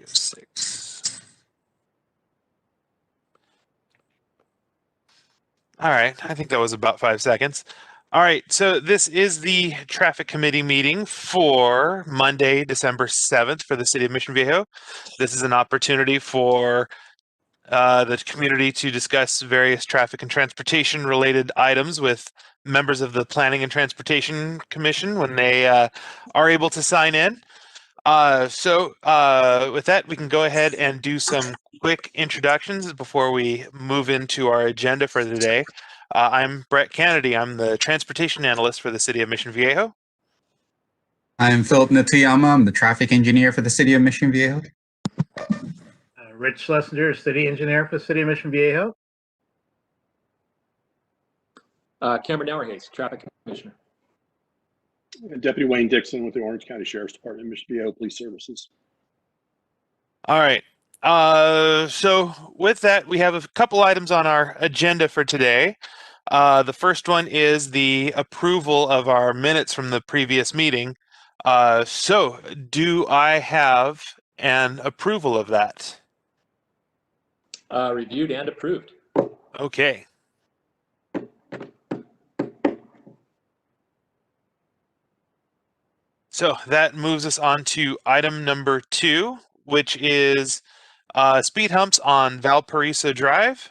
306. All right, I think that was about 5 seconds. All right, so this is the traffic committee meeting for Monday, December 7th for the city of Mission Viejo. This is an opportunity for the community to discuss various traffic and transportation related items with members of the Planning and Transportation Commission when they are able to sign in. So with that, we can go ahead and do some quick introductions before we move into our agenda for the day. I'm Brett Kennedy. I'm the transportation analyst for the city of Mission Viejo. I'm Philip Natuyama. I'm the traffic engineer for the city of Mission Viejo. Rich Schlesinger, city engineer for the city of Mission Viejo. Cameron Nauerhase, traffic commissioner. Deputy Wayne Dixon with the Orange County Sheriff's Department, Mission Viejo Police Services. All right. So with that, we have a couple items on our agenda for today. The first one is the approval of our minutes from the previous meeting. So do I have an approval of that? Reviewed and approved. Okay. So that moves us on to item number 2, which is speed humps on Valparaiso Drive.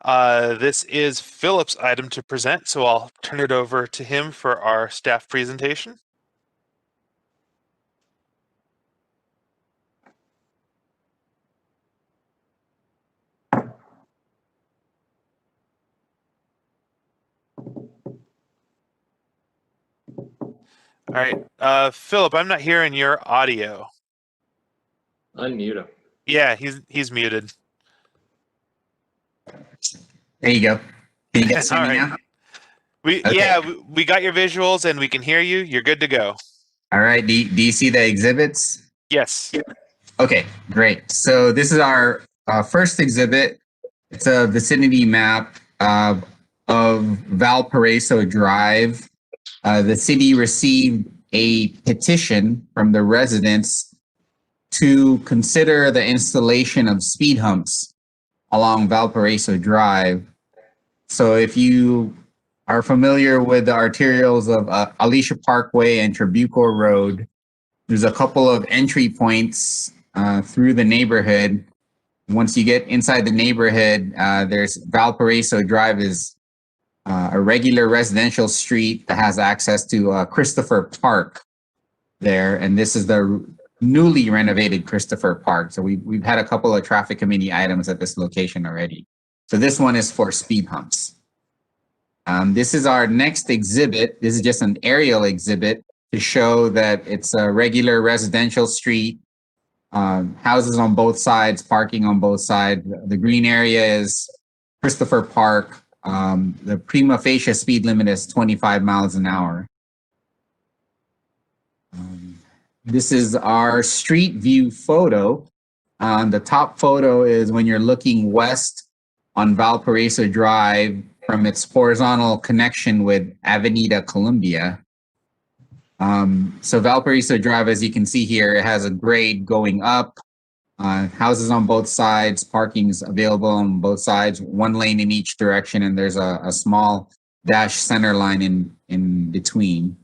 This is Philip's item to present, so I'll turn it over to him for our staff presentation. All right, Philip, I'm not hearing your audio. Unmute him. Yeah, he's muted. There you go. Can you guys see All me right. now? Okay. Yeah, we got your visuals and we can hear you. You're good to go. All right. Do you see the exhibits? Yes. Okay, great. So this is our first exhibit. It's a vicinity map of Valparaiso Drive. The city received a petition from the residents to consider the installation of speed humps along Valparaiso Drive. So if you are familiar with the arterials of Alicia Parkway and Trabuco Road, there's a couple of entry points through the neighborhood. Once you get inside the neighborhood, there's Valparaiso Drive is a regular residential street that has access to Christopher Park there. And this is the newly renovated Christopher Park. So we've had a couple of traffic committee items at this location already. So this one is for speed humps. This is our next exhibit. This is just an aerial exhibit to show that it's a regular residential street, houses on both sides, parking on both sides. The green area is Christopher Park. The prima facie speed limit is 25 miles an hour. This is our street view photo. The top photo is when you're looking west on Valparaiso Drive from its horizontal connection with Avenida Columbia. So Valparaiso Drive, as you can see here, it has a grade going up. Houses on both sides, parking's available on both sides, one lane in each direction, and there's a small dash center line in between.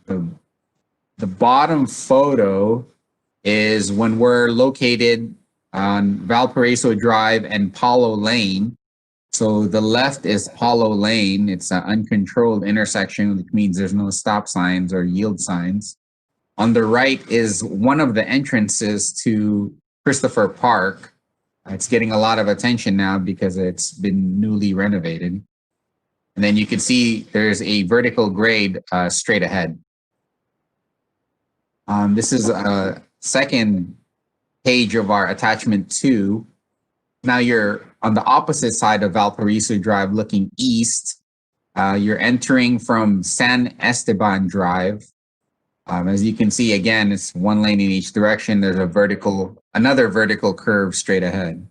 The bottom photo is when we're located on Valparaiso Drive and Paulo Lane. So the left is Paulo Lane. It's an uncontrolled intersection, which means there's no stop signs or yield signs. On the right is one of the entrances to Christopher Park. It's getting a lot of attention now because it's been newly renovated. And then you can see there's a vertical grade straight ahead. This is a second page of our attachment 2. Now you're on the opposite side of Valparaiso Drive looking east. You're entering from San Esteban Drive. As you can see, again, it's one lane in each direction. There's another vertical curve straight ahead.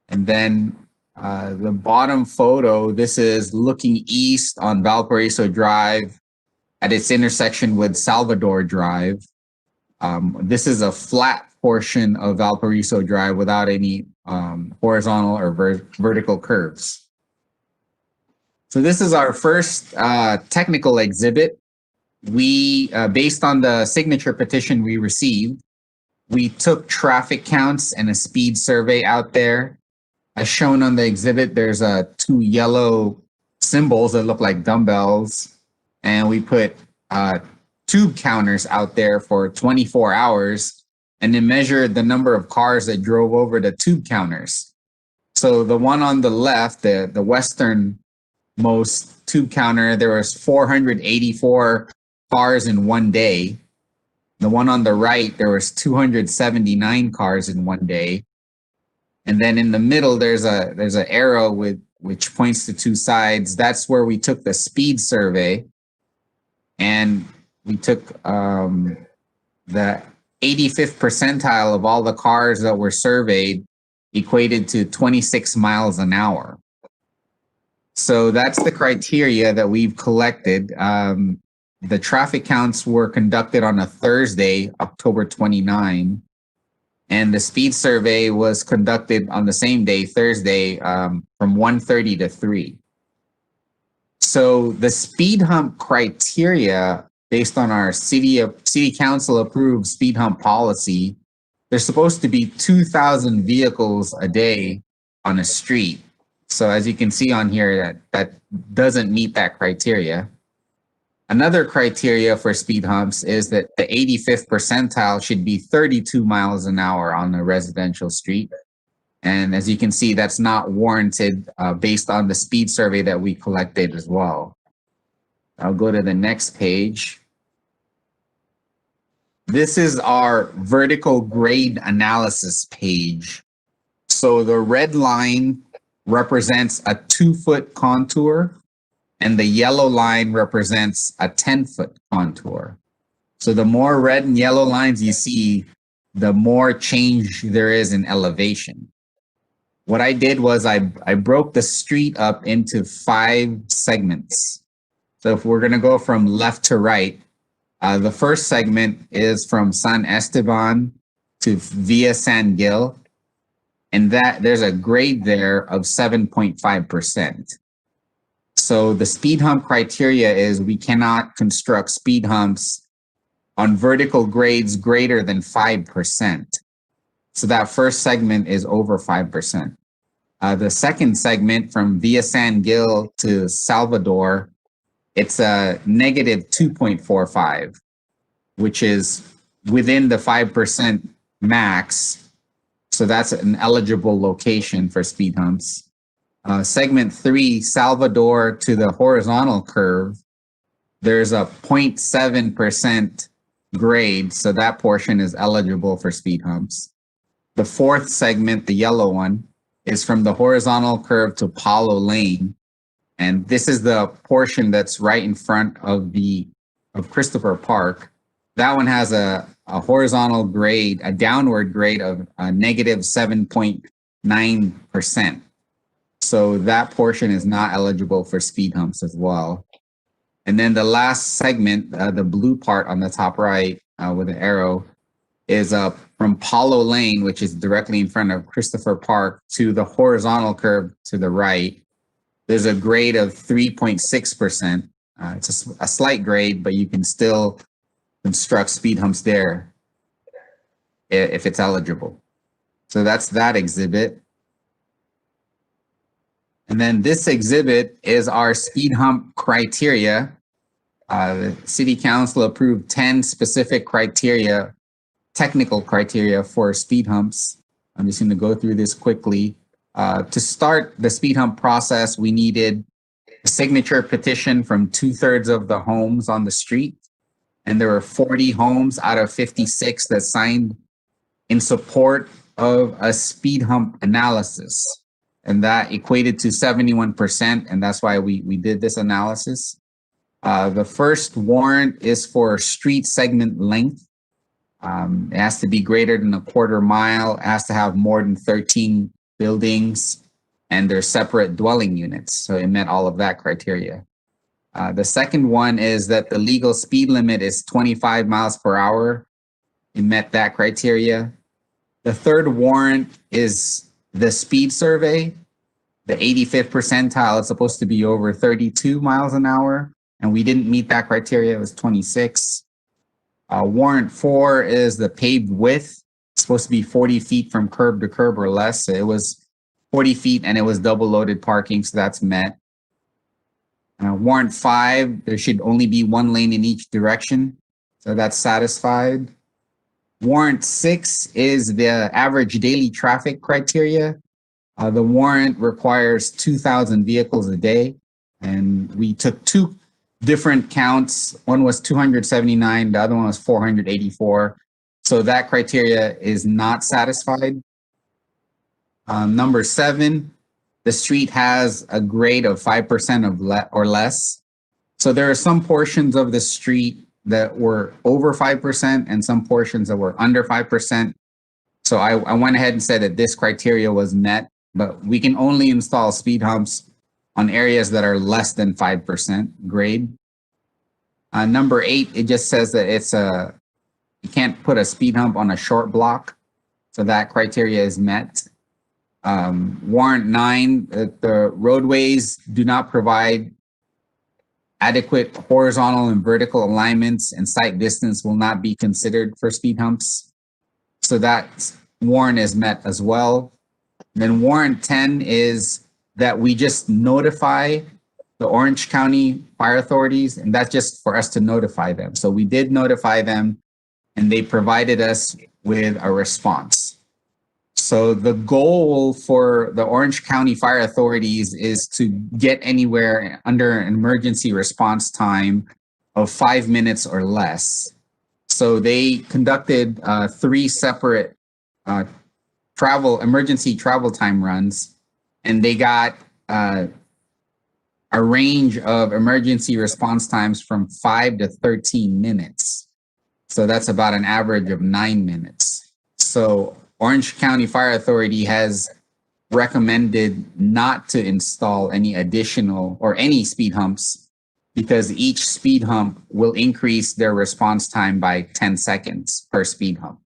And then the bottom photo, this is looking east on Valparaiso Drive at its intersection with Salvador Drive. This is a flat portion of Valparaiso Drive without any horizontal or vertical curves. So this is our first technical exhibit. We, based on the signature petition we received, we took traffic counts and a speed survey out there. As shown on the exhibit, there's two yellow symbols that look like dumbbells, and we put tube counters out there for 24 hours and then measured the number of cars that drove over the tube counters. So the one on the left, the westernmost tube counter, there was 484 cars in one day. The one on the right, there was 279 cars in one day. And then in the middle, there's an arrow which points to two sides. That's where we took the speed survey, and we took the 85th percentile of all the cars that were surveyed, equated to 26 miles an hour. So that's the criteria that we've collected. The traffic counts were conducted on a Thursday, October 29, and the speed survey was conducted on the same day, Thursday, from 1:30 to 3. So the speed hump criteria, based on our city council approved speed hump policy, there's supposed to be 2,000 vehicles a day on a street. So as you can see on here, that doesn't meet that criteria. Another criteria for speed humps is that the 85th percentile should be 32 miles an hour on a residential street. And as you can see, that's not warranted based on the speed survey that we collected as well. I'll go to the next page. This is our vertical grade analysis page. So the red line represents a 2-foot contour, and the yellow line represents a 10-foot contour. So the more red and yellow lines you see, the more change there is in elevation. What I did was I broke the street up into 5 segments. So if we're gonna go from left to right, the first segment is from San Esteban to Via San Gil, and that there's a grade there of 7.5%. So the speed hump criteria is we cannot construct speed humps on vertical grades greater than 5%. So that first segment is over 5%. The second segment from Via San Gil to Salvador, it's a negative 2.45, which is within the 5% max. So that's an eligible location for speed humps. Segment 3, Salvador to the horizontal curve, there's a 0.7% grade, so that portion is eligible for speed humps. The fourth segment, the yellow one, is from the horizontal curve to Palo Lane, and this is the portion that's right in front of Christopher Park. That one has a horizontal grade, a downward grade of negative 7.9%. So that portion is not eligible for speed humps as well. And then the last segment, the blue part on the top right with an arrow, is from Palo Lane, which is directly in front of Christopher Park, to the horizontal curve to the right. There's a grade of 3.6%. It's a slight grade, but you can still construct speed humps there if it's eligible. So that's that exhibit. And then this exhibit is our speed hump criteria. The City Council approved 10 specific criteria, technical criteria for speed humps. I'm just going to go through this quickly. To start the speed hump process, we needed a signature petition from 2/3 of the homes on the street. And there were 40 homes out of 56 that signed in support of a speed hump analysis. And that equated to 71%, and that's why we did this analysis. The first warrant is for street segment length. It has to be greater than a 1/4 mile. It has to have more than 13 buildings, and they're separate dwelling units. So it met all of that criteria. The second one is that the legal speed limit is 25 miles per hour It met that criteria. The third warrant is the speed survey. The 85th percentile is supposed to be over 32 miles an hour, and we didn't meet that criteria. It was 26. Warrant 4 is the paved width. It's supposed to be 40 feet from curb to curb or less. So it was 40 feet and it was double loaded parking, so that's met. Warrant 5, there should only be one lane in each direction, so that's satisfied. Warrant 6 is the average daily traffic criteria. The warrant requires 2,000 vehicles a day, and we took two different counts. One was 279, the other one was 484. So that criteria is not satisfied. Number 7, the street has a grade of 5% or less. So there are some portions of the street that were over 5% and some portions that were under 5%. So I went ahead and said that this criteria was met, but we can only install speed humps on areas that are less than 5% grade. Number 8, it just says that you can't put a speed hump on a short block. So that criteria is met. Warrant 9, the roadways do not provide adequate horizontal and vertical alignments, and sight distance will not be considered for speed humps. So that warrant is met as well. Then warrant 10 is that we just notify the Orange County fire authorities, and that's just for us to notify them. So we did notify them and they provided us with a response. So the goal for the Orange County fire authorities is to get anywhere under an emergency response time of 5 minutes or less. So they conducted 3 separate emergency travel time runs, and they got a range of emergency response times from 5 to 13 minutes. So that's about an average of 9 minutes. So Orange County Fire Authority has recommended not to install any additional or any speed humps because each speed hump will increase their response time by 10 seconds per speed hump.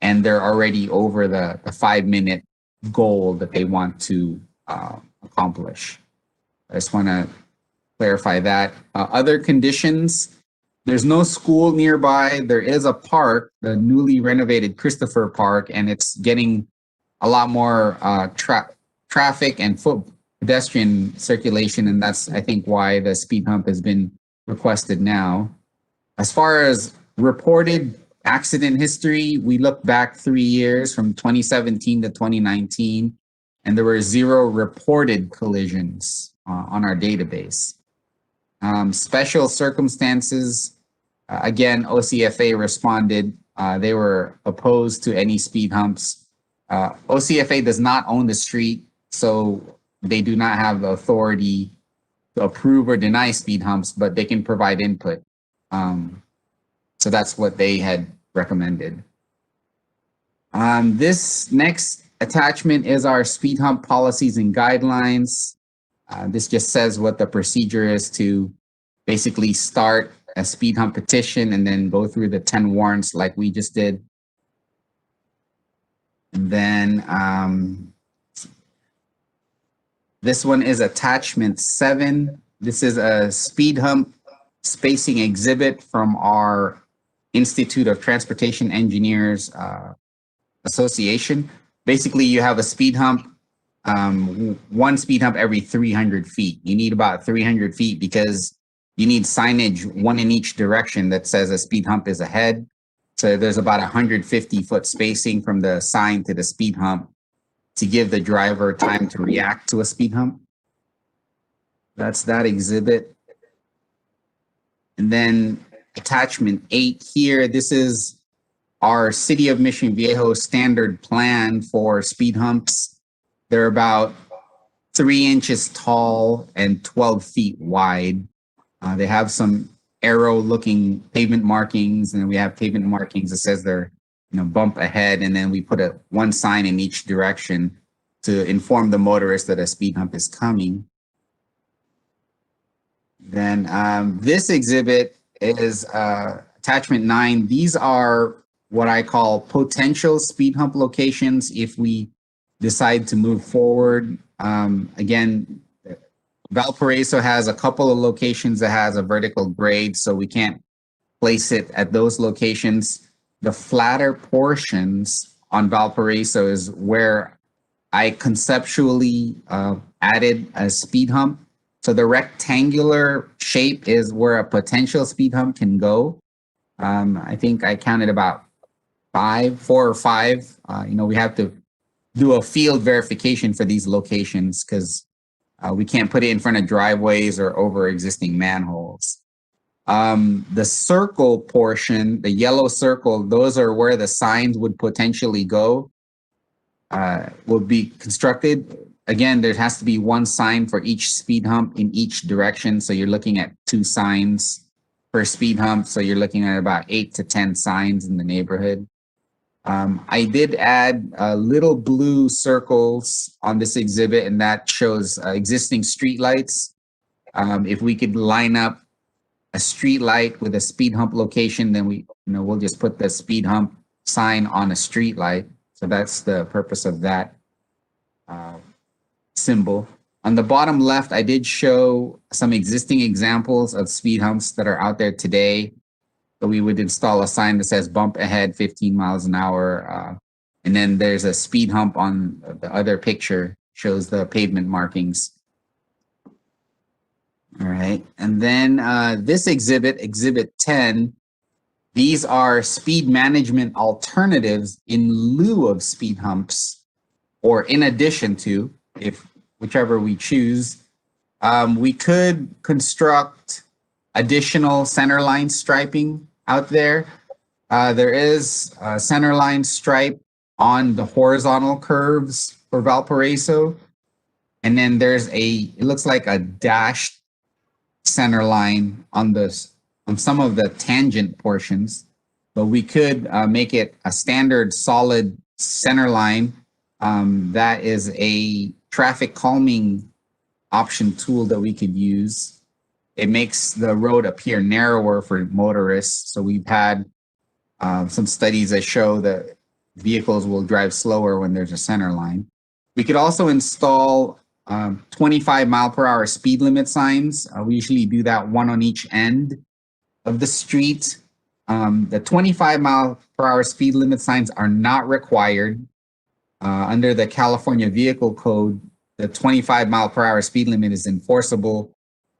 And they're already over the 5-minute goal that they want to accomplish. I just want to clarify that. Other conditions, there's no school nearby. There is a park, the newly renovated Christopher Park, and it's getting a lot more traffic and pedestrian circulation, and that's, I think, why the speed hump has been requested now. As far as reported accident history, we look back 3 years from 2017 to 2019, and there were 0 reported collisions on our database. Special circumstances, again, OCFA responded. They were opposed to any speed humps. OCFA does not own the street, so they do not have the authority to approve or deny speed humps, but they can provide input. So that's what they had recommended. This next attachment is our speed hump policies and guidelines. This just says what the procedure is to basically start a speed hump petition and then go through the 10 warrants like we just did. And then this one is attachment 7. This is a speed hump spacing exhibit from our Institute of Transportation Engineers Association. Basically, you have a speed hump, one speed hump every 300 feet. You need about 300 feet because you need signage, one in each direction, that says a speed hump is ahead. So there's about 150-foot spacing from the sign to the speed hump to give the driver time to react to a speed hump. That's that exhibit. And then attachment 8 here, this is our City of Mission Viejo standard plan for speed humps. They're about 3 inches tall and 12 feet wide. They have some arrow-looking pavement markings, and we have pavement markings that says they're, bump ahead, and then we put one sign in each direction to inform the motorist that a speed hump is coming. Then this exhibit is attachment 9. These are what I call potential speed hump locations if we decide to move forward. Again, Valparaiso has a couple of locations that has a vertical grade, so we can't place it at those locations. The flatter portions on Valparaiso is where I conceptually added a speed hump. So the rectangular shape is where a potential speed hump can go. I think I counted about 4 or 5. We have to do a field verification for these locations because we can't put it in front of driveways or over existing manholes. The circle portion, the yellow circle, those are where the signs would potentially go, will be constructed. Again, there has to be one sign for each speed hump in each direction. So you're looking at 2 signs per speed hump. So you're looking at about 8 to 10 signs in the neighborhood. I did add little blue circles on this exhibit, and that shows existing streetlights. If we could line up a street light with a speed hump location, then we'll just put the speed hump sign on a street light. So that's the purpose of that symbol. On the bottom left, I did show some existing examples of speed humps that are out there today. So we would install a sign that says bump ahead 15 miles an hour. And then there's a speed hump on the other picture, shows the pavement markings. All right. And then this exhibit, Exhibit 10, these are speed management alternatives in lieu of speed humps, or in addition to, whichever we choose. We could construct additional centerline striping out there. There is a centerline stripe on the horizontal curves for Valparaiso. And then there's it looks like a dashed center line on some of the tangent portions, but we could make it a standard solid center line. That is a traffic calming option tool that we could use. It makes the road appear narrower for motorists. So we've had some studies that show that vehicles will drive slower when there's a center line. We could also install 25 mile per hour speed limit signs. We usually do that one on each end of the street. The 25 mile per hour speed limit signs are not required. Under the California Vehicle Code, the 25 mile per hour speed limit is enforceable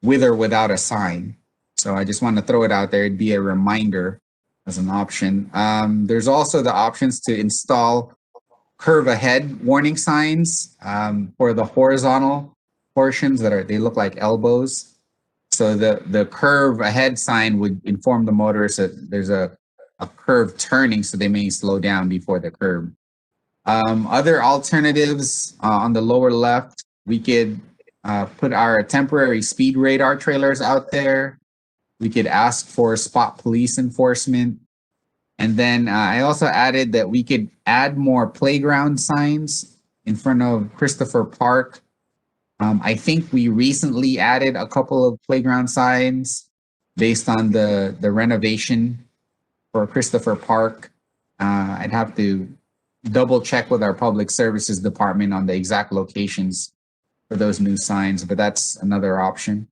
with or without a sign. So I just want to throw it out there. It'd be a reminder as an option. There's also the options to install curve ahead warning signs for the horizontal portions they look like elbows. So the curve ahead sign would inform the motorist that there's a curve turning, so they may slow down before the curb. Other alternatives on the lower left, we could put our temporary speed radar trailers out there. We could ask for spot police enforcement. And then I also added that we could add more playground signs in front of Christopher Park. I think we recently added a couple of playground signs based on the renovation for Christopher Park. I'd have to double check with our public services department on the exact locations for those new signs, but that's another option.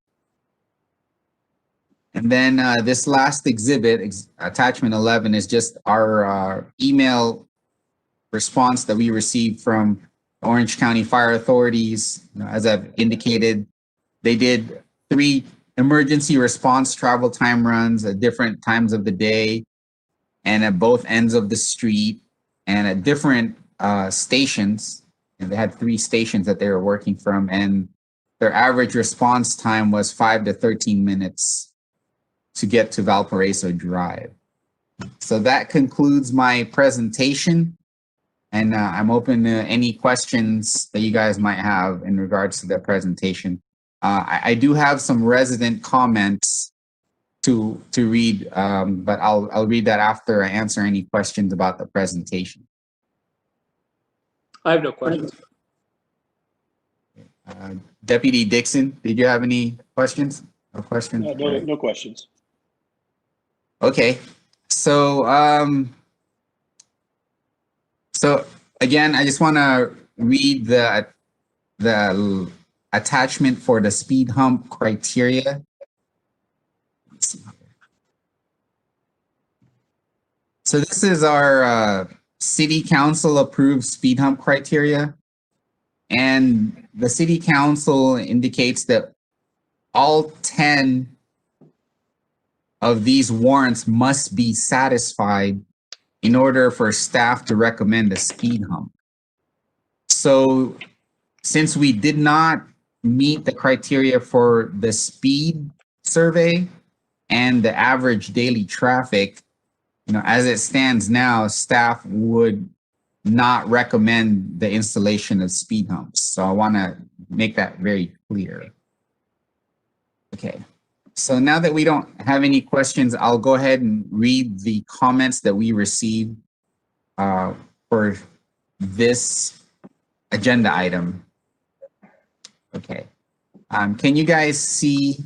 And then this last exhibit, attachment 11, is just our email response that we received from the Orange County Fire Authorities. As I've indicated, they did 3 emergency response travel time runs at different times of the day and at both ends of the street and at different stations. And they had 3 stations that they were working from, and their average response time was 5 to 13 minutes to get to Valparaiso Drive. So that concludes my presentation, and I'm open to any questions that you guys might have in regards to the presentation. I do have some resident comments to read, but I'll read that after I answer any questions about the presentation. I have no questions. Deputy Dixon, did you have any questions? No questions? No questions. Okay, so So again, I just want to read the attachment for the speed hump criteria. Let's see. So this is our city council approved speed hump criteria. And the city council indicates that all 10 of these warrants must be satisfied in order for staff to recommend a speed hump. So since we did not meet the criteria for the speed survey and the average daily traffic, as it stands now, staff would not recommend the installation of speed humps. So I want to make that very clear. Okay. So now that we don't have any questions, I'll go ahead and read the comments that we received for this agenda item. Okay. Can you guys see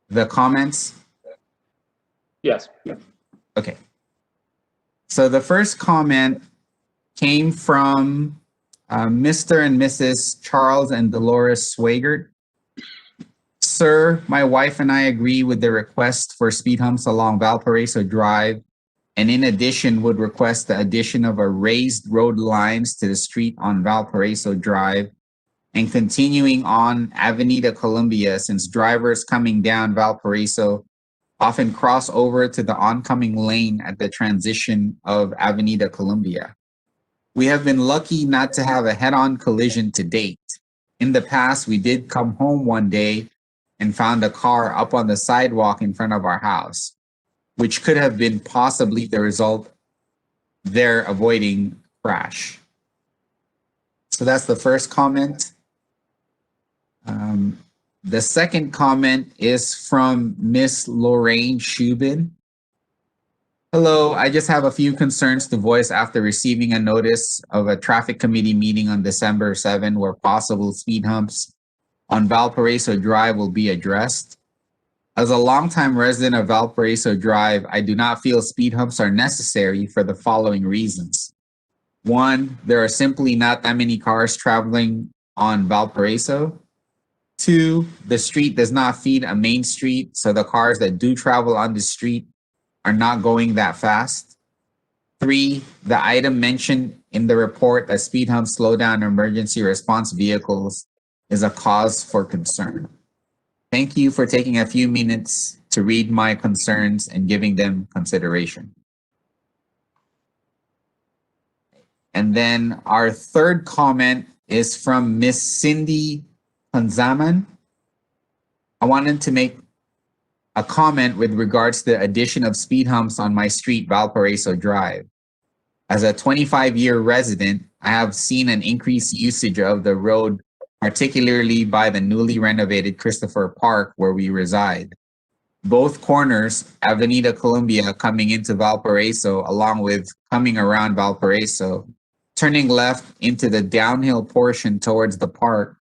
the comments? Yes. Okay. So the first comment came from Mr. and Mrs. Charles and Dolores Swagert. Sir, my wife and I agree with the request for speed humps along Valparaiso Drive, and in addition would request the addition of a raised road lines to the street on Valparaiso Drive and continuing on Avenida Columbia, since drivers coming down Valparaiso often cross over to the oncoming lane at the transition of Avenida Columbia. We have been lucky not to have a head-on collision to date. In the past, we did come home one day and found a car up on the sidewalk in front of our house, which could have been possibly the result there avoiding crash. So that's the first comment. The second comment is from Miss Lorraine Shubin. Hello, I just have a few concerns to voice after receiving a notice of a traffic committee meeting on December 7 where possible speed humps on Valparaiso Drive will be addressed. As a longtime resident of Valparaiso Drive, I do not feel speed humps are necessary for the following reasons. One, there are simply not that many cars traveling on Valparaiso. Two, the street does not feed a main street, so the cars that do travel on the street are not going that fast. Three, the item mentioned in the report that speed humps slow down emergency response vehicles is a cause for concern. Thank you for taking a few minutes to read my concerns and giving them consideration. And then our third comment is from Miss Cindy Panzaman. I wanted to make a comment with regards to the addition of speed humps on my street, Valparaiso Drive. As a 25-year resident, I have seen an increased usage of the road, particularly by the newly renovated Christopher Park where we reside. Both corners, Avenida Columbia coming into Valparaiso, along with coming around Valparaiso, turning left into the downhill portion towards the park,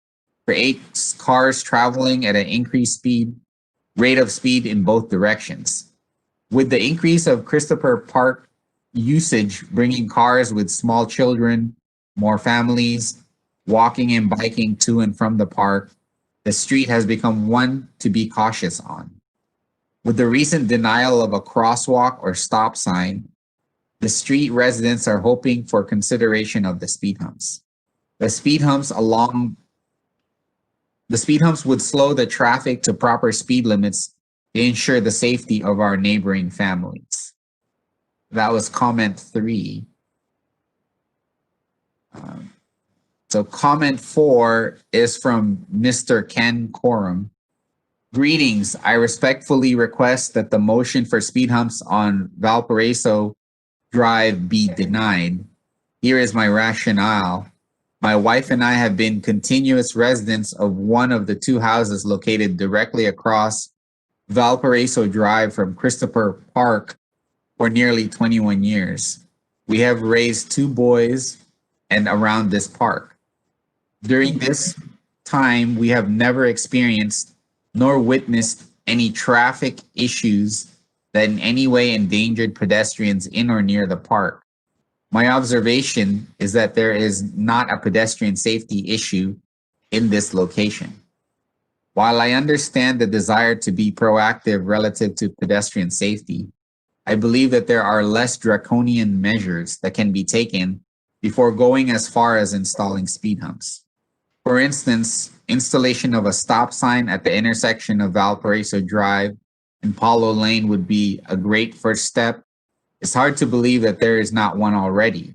creates cars traveling at an increased rate of speed in both directions. With the increase of Christopher Park usage, bringing cars with small children, more families, walking and biking to and from the park, the street has become one to be cautious on. With the recent denial of a crosswalk or stop sign, the street residents are hoping for consideration of the speed humps. The speed humps would slow the traffic to proper speed limits to ensure the safety of our neighboring families. That was comment 3. So comment 4 is from Mr. Ken Coram. Greetings, I respectfully request that the motion for speed humps on Valparaiso Drive be denied. Here is my rationale. My wife and I have been continuous residents of one of the two houses located directly across Valparaiso Drive from Christopher Park for nearly 21 years. We have raised 2 boys and around this park. During this time, we have never experienced nor witnessed any traffic issues that in any way endangered pedestrians in or near the park. My observation is that there is not a pedestrian safety issue in this location. While I understand the desire to be proactive relative to pedestrian safety, I believe that there are less draconian measures that can be taken before going as far as installing speed humps. For instance, installation of a stop sign at the intersection of Valparaiso Drive and Paulo Lane would be a great first step. It's hard to believe that there is not one already.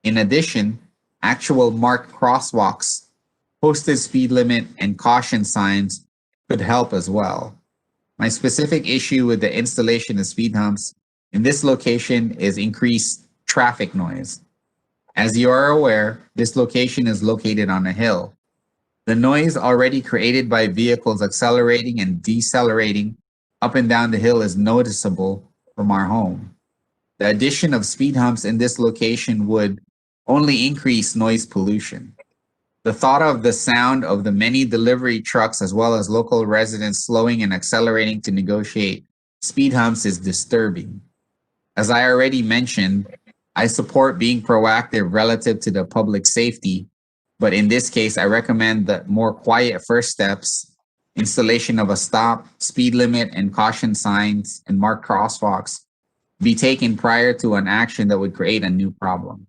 In addition, actual marked crosswalks, posted speed limit, and caution signs could help as well. My specific issue with the installation of speed humps in this location is increased traffic noise. As you are aware, this location is located on a hill. The noise already created by vehicles accelerating and decelerating up and down the hill is noticeable from our home. The addition of speed humps in this location would only increase noise pollution. The thought of the sound of the many delivery trucks as well as local residents slowing and accelerating to negotiate speed humps is disturbing. As I already mentioned, I support being proactive relative to the public safety, but in this case, I recommend that more quiet first steps, installation of a stop, speed limit, and caution signs and marked crosswalks be taken prior to an action that would create a new problem.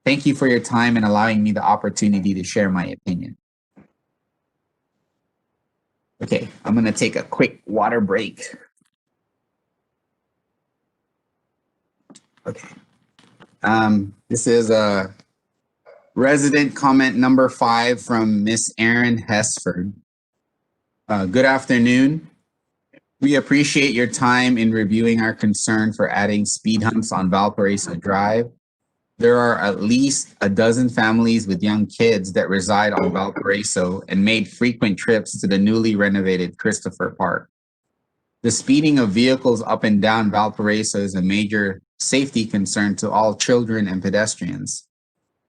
Thank you for your time and allowing me the opportunity to share my opinion. Okay, I'm gonna take a quick water break. Okay. This is a resident comment number 5 from Miss Erin Hesford. Good afternoon. We appreciate your time in reviewing our concern for adding speed humps on Valparaiso Drive. There are at least a dozen families with young kids that reside on Valparaiso and made frequent trips to the newly renovated Christopher Park. The speeding of vehicles up and down Valparaiso is a major safety concern to all children and pedestrians.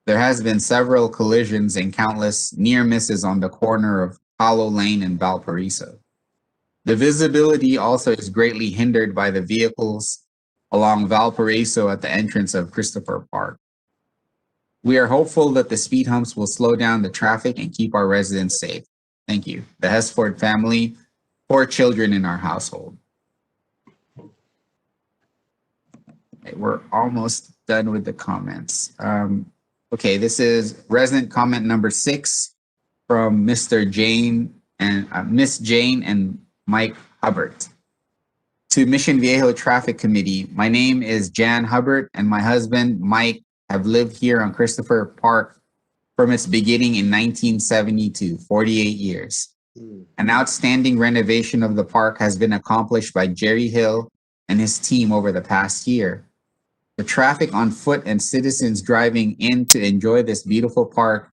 There has been several collisions and countless near misses on the corner of Paulo Lane and Valparaiso. The visibility also is greatly hindered by the vehicles along Valparaiso at the entrance of Christopher Park. We are hopeful that the speed humps will slow down the traffic and keep our residents safe. Thank you. The Hesford family, 4 children in our household. Okay, we're almost done with the comments. Okay, this is resident comment number 6 from Mr. Jane and Miss Jane and Mike Hubbard. To Mission Viejo Traffic Committee, my name is Jan Hubbard and my husband Mike have lived here on Christopher Park from its beginning in 1972, 48 years. An outstanding renovation of the park has been accomplished by Jerry Hill and his team over the past year. The traffic on foot and citizens driving in to enjoy this beautiful park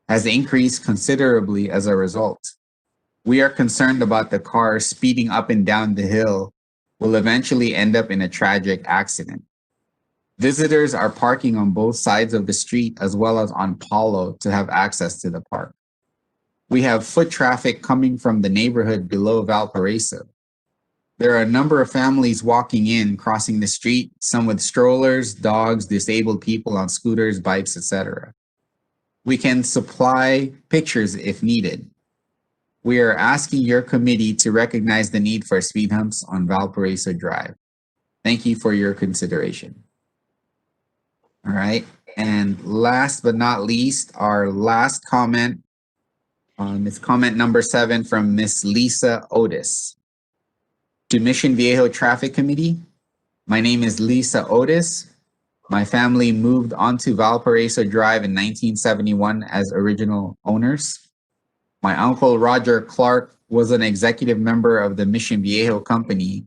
has increased considerably as a result. We are concerned about the cars speeding up and down the hill will eventually end up in a tragic accident. Visitors are parking on both sides of the street as well as on Paulo to have access to the park. We have foot traffic coming from the neighborhood below Valparaiso. There are a number of families walking in, crossing the street, some with strollers, dogs, disabled people on scooters, bikes, etc. We can supply pictures if needed. We are asking your committee to recognize the need for speed humps on Valparaiso Drive. Thank you for your consideration. All right, and last but not least, our last comment is comment number 7 from Miss Lisa Otis. To Mission Viejo Traffic Committee, my name is Lisa Otis. My family moved onto Valparaiso Drive in 1971 as original owners. My uncle Roger Clark was an executive member of the Mission Viejo Company,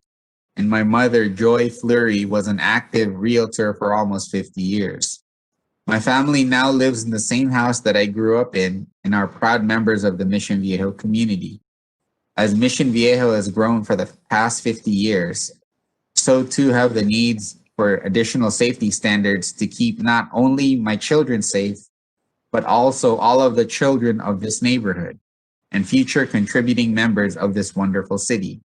and my mother Joy Fleury was an active realtor for almost 50 years. My family now lives in the same house that I grew up in and are proud members of the Mission Viejo community. As Mission Viejo has grown for the past 50 years, so too have the needs for additional safety standards to keep not only my children safe, but also all of the children of this neighborhood and future contributing members of this wonderful city.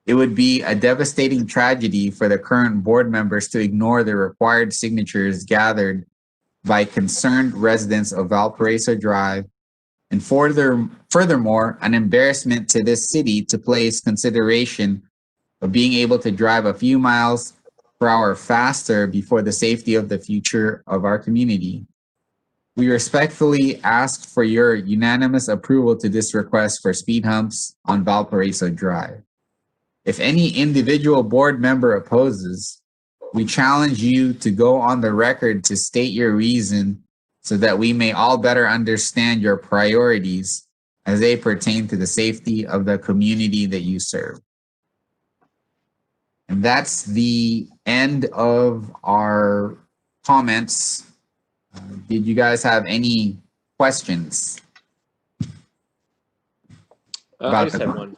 It would be a devastating tragedy for the current board members to ignore the required signatures gathered by concerned residents of Valparaiso Drive, and furthermore, an embarrassment to this city to place consideration of being able to drive a few miles per hour faster before the safety of the future of our community. We respectfully ask for your unanimous approval to this request for speed humps on Valparaiso Drive. If any individual board member opposes, we challenge you to go on the record to state your reason so that we may all better understand your priorities as they pertain to the safety of the community that you serve. And that's the end of our comments. Did you guys have any questions? I About just the- had one.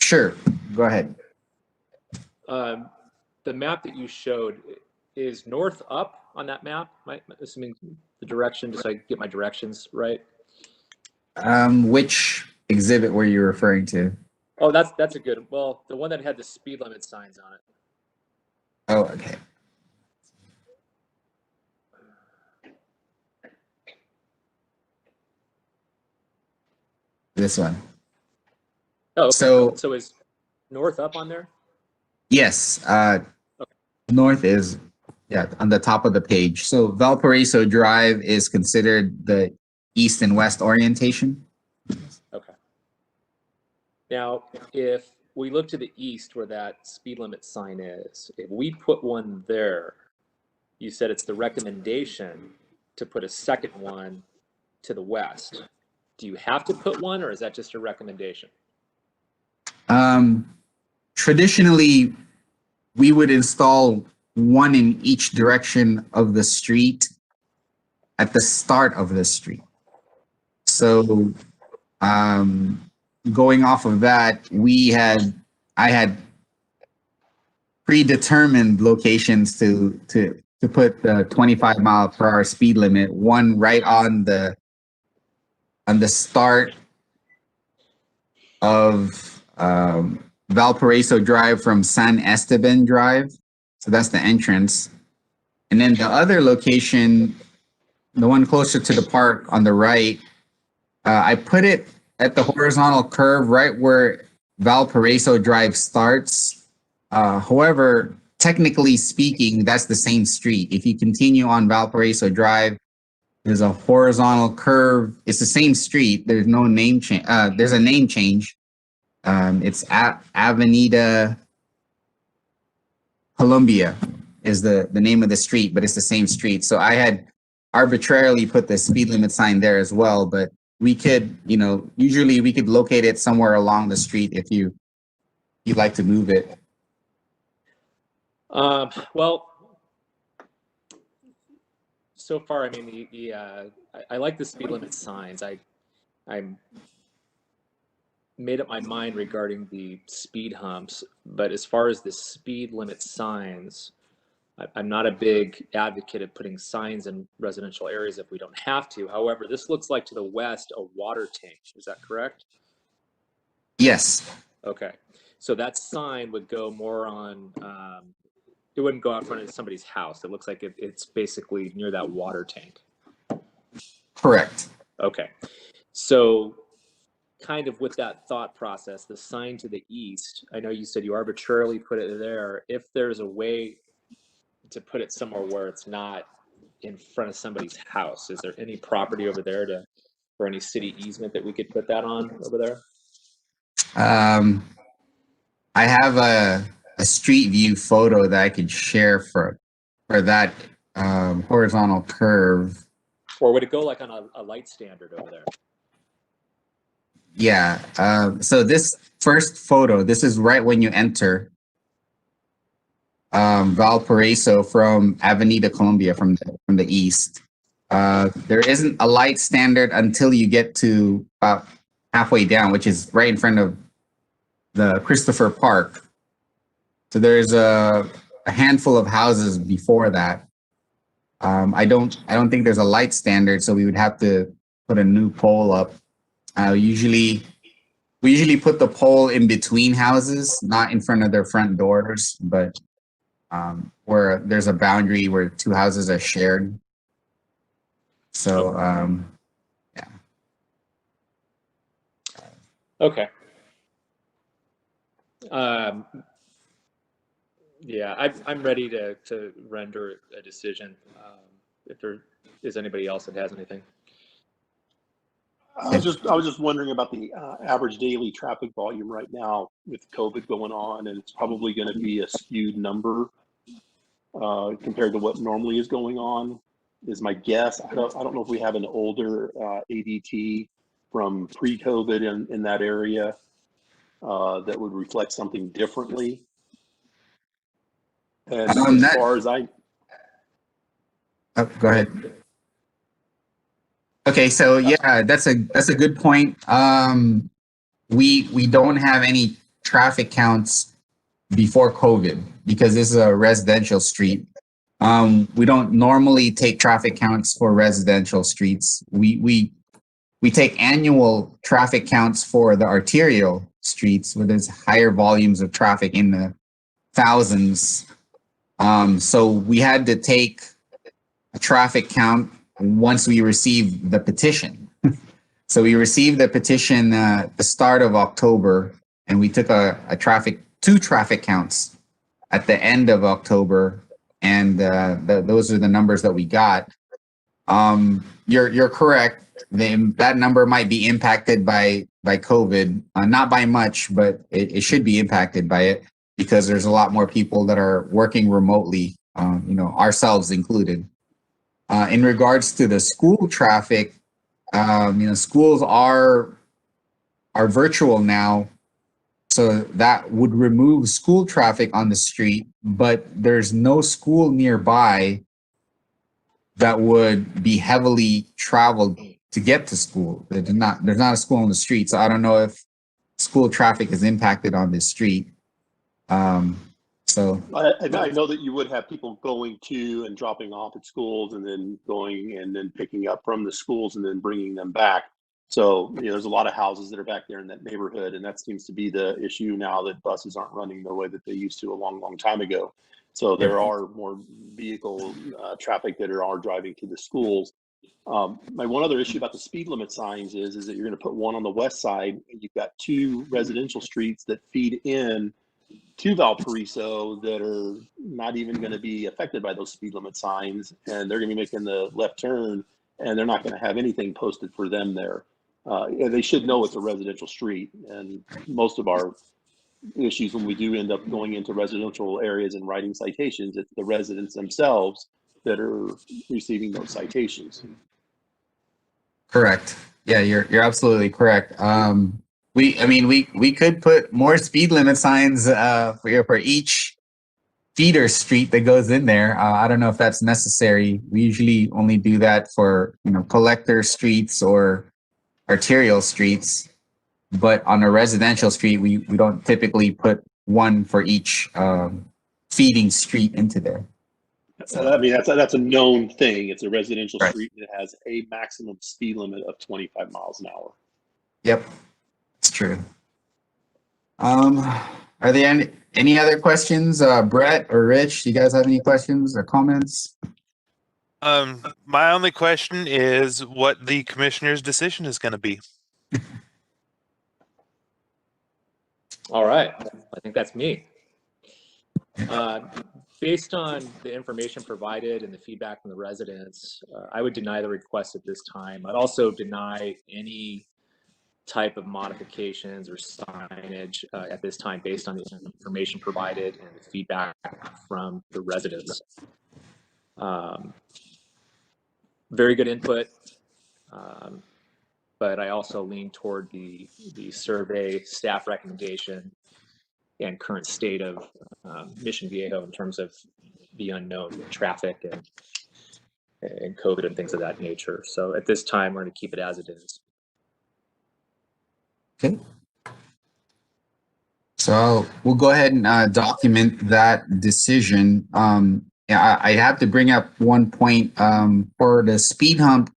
Sure, go ahead. The map that you showed is north up on that map. Assuming the direction, just so I get my directions right. Which exhibit were you referring to? Oh, that's a good. Well, the one that had the speed limit signs on it. Oh, okay. This one. Oh, okay. So- So is north up on there? Yes, north is, yeah, on the top of the page. So Valparaiso Drive is considered the east and west orientation. Okay. Now, if we look to the east where that speed limit sign is, if we put one there, you said it's the recommendation to put a second one to the west. Do you have to put one, or is that just a recommendation? Traditionally, we would install one in each direction of the street at the start of the street. So, going off of that, I had predetermined locations to put the 25-mile-per-hour speed limit, one right on the start of Valparaiso Drive from San Esteban Drive. So that's the entrance. And then the other location, the one closer to the park on the right, I put it at the horizontal curve right where Valparaiso Drive starts. However, technically speaking, that's the same street. If you continue on Valparaiso Drive, there's a horizontal curve. It's the same street. There's no name change. There's a name change. It's at Avenida Colombia is the name of the street, but it's the same street. So I had arbitrarily put the speed limit sign there as well, but we could, usually we could locate it somewhere along the street if you'd like to move it. Well, so far, I mean, I like the speed limit signs. I'm made up my mind regarding the speed humps, but as far as the speed limit signs, I'm not a big advocate of putting signs in residential areas if we don't have to. However, this looks like to the west a water tank. Is that correct? Yes. Okay. So that sign would go more on, it wouldn't go out front of somebody's house. It looks like it's basically near that water tank. Correct. Okay. So kind of with that thought process, the sign to the east, I know you said you arbitrarily put it there. If there's a way to put it somewhere where it's not in front of somebody's house, is there any property over there or any city easement that we could put that on over there? I have a street view photo that I could share for that horizontal curve. Or would it go like on a light standard over there? Yeah. So this first photo, this is right when you enter Valparaiso from Avenida Colombia from the east. There isn't a light standard until you get to about halfway down, which is right in front of the Christopher Park. So there's a handful of houses before that. I don't think there's a light standard, so we would have to put a new pole up. Usually We usually put the pole in between houses, not in front of their front doors, but where there's a boundary where two houses are shared. So, Okay. Yeah, I'm ready to render a decision. If there is anybody else that has anything. I was just wondering about the average daily traffic volume right now with COVID going on, and it's probably going to be a skewed number compared to what normally is going on. Is my guess. I don't know if we have an older ADT from pre-COVID in that area that would reflect something differently. And as far as I, go ahead. Okay, so yeah, that's a good point. We don't have any traffic counts before COVID because this is a residential street. We don't normally take traffic counts for residential streets. We take annual traffic counts for the arterial streets where there's higher volumes of traffic in the thousands. So we had to take a traffic count once we received the petition. So we received the petition at the start of October, and we took two traffic counts at the end of October, and those are the numbers that we got. You're correct. That number might be impacted by COVID, not by much, but it should be impacted by it because there's a lot more people that are working remotely, ourselves included. In regards to the school traffic, schools are virtual now, so that would remove school traffic on the street, but there's no school nearby that would be heavily traveled to get to school. There's not a school on the street, so I don't know if school traffic is impacted on this street. So I know that you would have people going to and dropping off at schools and then going and then picking up from the schools and then bringing them back. So, there's a lot of houses that are back there in that neighborhood, and that seems to be the issue now that buses aren't running the way that they used to a long, long time ago. So there are more vehicle traffic that are driving to the schools. My one other issue about the speed limit signs is that you're going to put one on the west side, and you've got two residential streets that feed in to Valparaiso that are not even going to be affected by those speed limit signs, and they're going to be making the left turn, and they're not going to have anything posted for them there. They should know it's a residential street, and most of our issues when we do end up going into residential areas and writing citations, it's the residents themselves that are receiving those citations. correct. Yeah, you're absolutely correct. We could put more speed limit signs for each feeder street that goes in there. I don't know if that's necessary. We usually only do that for collector streets or arterial streets, but on a residential street, we don't typically put one for each feeding street into there. So, I mean, that's a known thing. It's a residential street that has a maximum speed limit of 25 miles an hour. Yep. It's true. Are there any other questions? Brett or Rich, do you guys have any questions or comments? My only question is what the commissioner's decision is going to be. All right, I think that's me. Based on the information provided and the feedback from the residents, I would deny the request at this time. I'd also deny any type of modifications or signage at this time based on the information provided and the feedback from the residents. Very good input, but I also lean toward the survey staff recommendation and current state of Mission Viejo in terms of the unknown traffic and COVID and things of that nature. So at this time, we're going to keep it as it is. Okay. So we'll go ahead and document that decision. I have to bring up one point for the speed hump.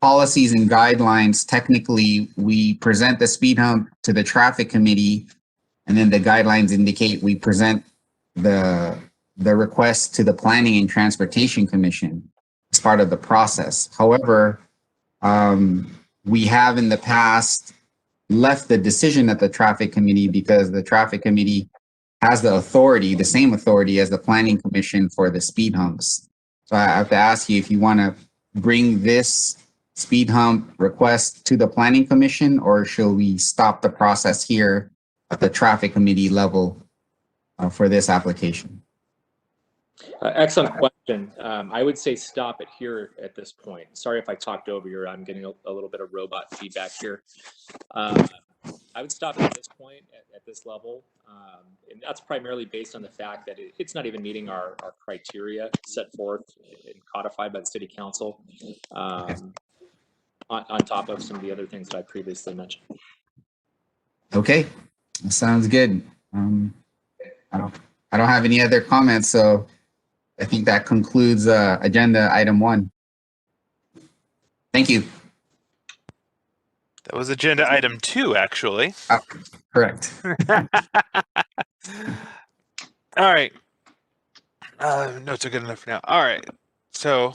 policies and guidelines, technically we present the speed hump to the traffic committee, and then the guidelines indicate we present the request to the Planning and Transportation Commission as part of the process. However, we have in the past left the decision at the traffic committee because the traffic committee has the authority, the same authority as the Planning Commission for the speed humps. So I have to ask you if you want to bring this speed hump request to the Planning Commission, or shall we stop the process here at the traffic committee level for this application? Excellent question. I would say stop it here at this point. Sorry if I talked over you. I'm getting a little bit of robot feedback here. I would stop it at this point, at this level. And that's primarily based on the fact that it's not even meeting our criteria set forth and codified by the City Council, on top of some of the other things that I previously mentioned. Okay, sounds good. I don't have any other comments, so I think that concludes agenda item 1. Thank you. That was agenda item 2, actually. Correct. All right. Notes are good enough for now. All right. So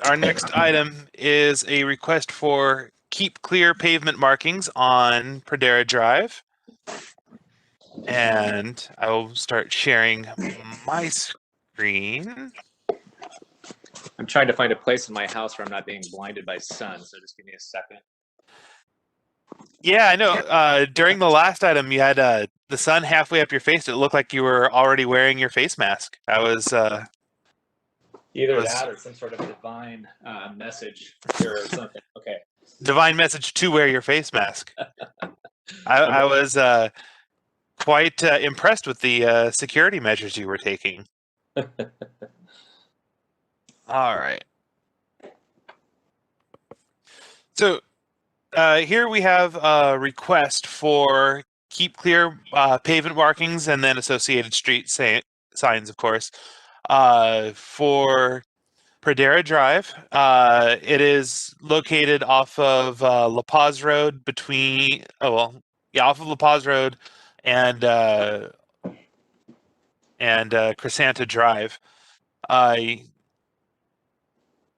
our next item is a request for keep clear pavement markings on Pradera Drive. And I will start sharing my screen. I'm trying to find a place in my house where I'm not being blinded by sun, so just give me a second. Yeah, I know. During the last item, you had the sun halfway up your face. It looked like you were already wearing your face mask. I was Either that or some sort of divine message or something. Okay. divine message to wear your face mask. I was quite impressed with the security measures you were taking. All right. So here we have a request for keep clear pavement markings and then associated street signs, of course, for Pradera Drive. It is located off of La Paz Road off of La Paz Road and Crescenta Drive.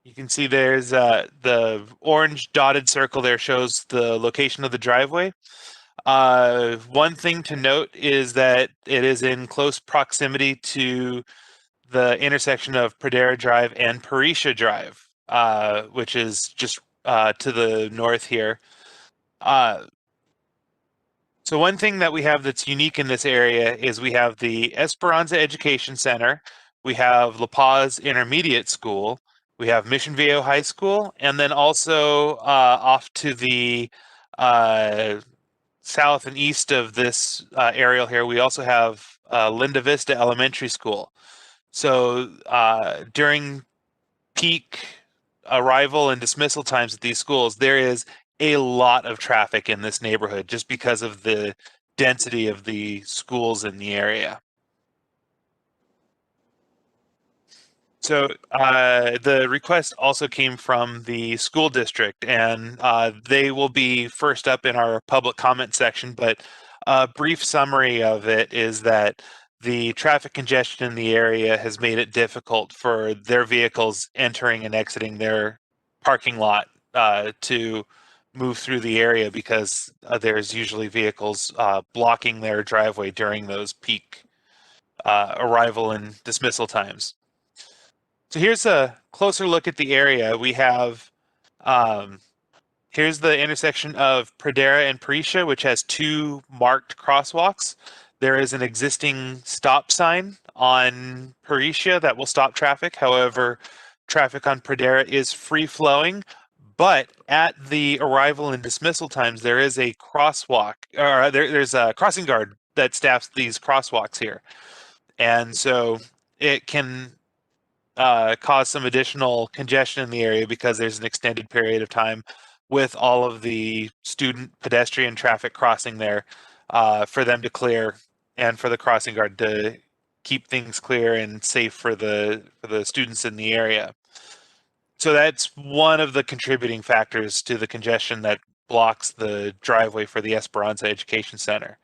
You can see there's the orange dotted circle there shows the location of the driveway. One thing to note is that it is in close proximity to the intersection of Pradera Drive and Parisha Drive, which is just to the north here. So one thing that we have that's unique in this area is we have the Esperanza Education Center, we have La Paz Intermediate School, we have Mission Viejo High School, and then also off to the south and east of this aerial here, we also have Linda Vista Elementary School. So during peak arrival and dismissal times at these schools, there is a lot of traffic in this neighborhood just because of the density of the schools in the area. So the request also came from the school district, and they will be first up in our public comment section, but a brief summary of it is that the traffic congestion in the area has made it difficult for their vehicles entering and exiting their parking lot to move through the area because there's usually vehicles blocking their driveway during those peak arrival and dismissal times. So here's a closer look at the area. We have, here's the intersection of Pradera and Parisha, which has 2 marked crosswalks. There is an existing stop sign on Parisha that will stop traffic. However, traffic on Pradera is free flowing, but at the arrival and dismissal times, there is a crosswalk, or there's a crossing guard that staffs these crosswalks here. And so it can cause some additional congestion in the area because there's an extended period of time with all of the student pedestrian traffic crossing there for them to clear and for the crossing guard to keep things clear and safe for the students in the area. So that's one of the contributing factors to the congestion that blocks the driveway for the Esperanza Education Center.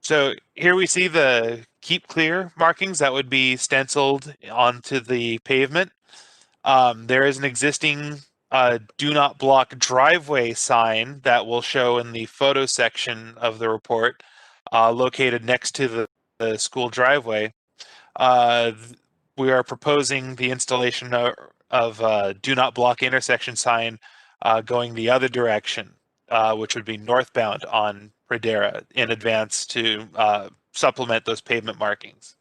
So here we see the keep clear markings that would be stenciled onto the pavement. There is an existing do not block driveway sign that will show in the photo section of the report, located next to the school driveway. We are proposing the installation of do not block intersection sign going the other direction, which would be northbound on Pradera in advance to supplement those pavement markings.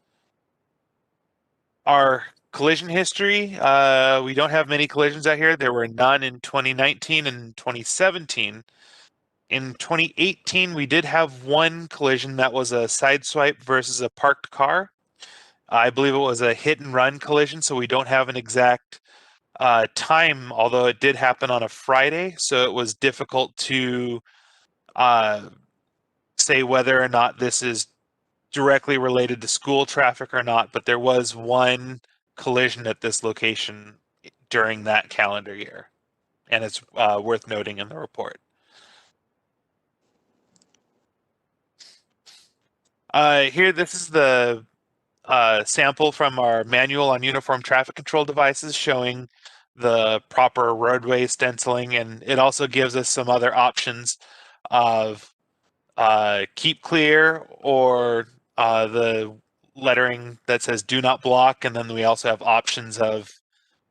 Our collision history, we don't have many collisions out here. There were none in 2019 and 2017. In 2018, we did have one collision that was a side swipe versus a parked car. I believe it was a hit and run collision, so we don't have an exact time, although it did happen on a Friday, so it was difficult to say whether or not this is directly related to school traffic or not, but there was one collision at this location during that calendar year, and it's worth noting in the report. Here, this is the sample from our manual on uniform traffic control devices showing the proper roadway stenciling, and it also gives us some other options of keep clear or the lettering that says do not block, and then we also have options of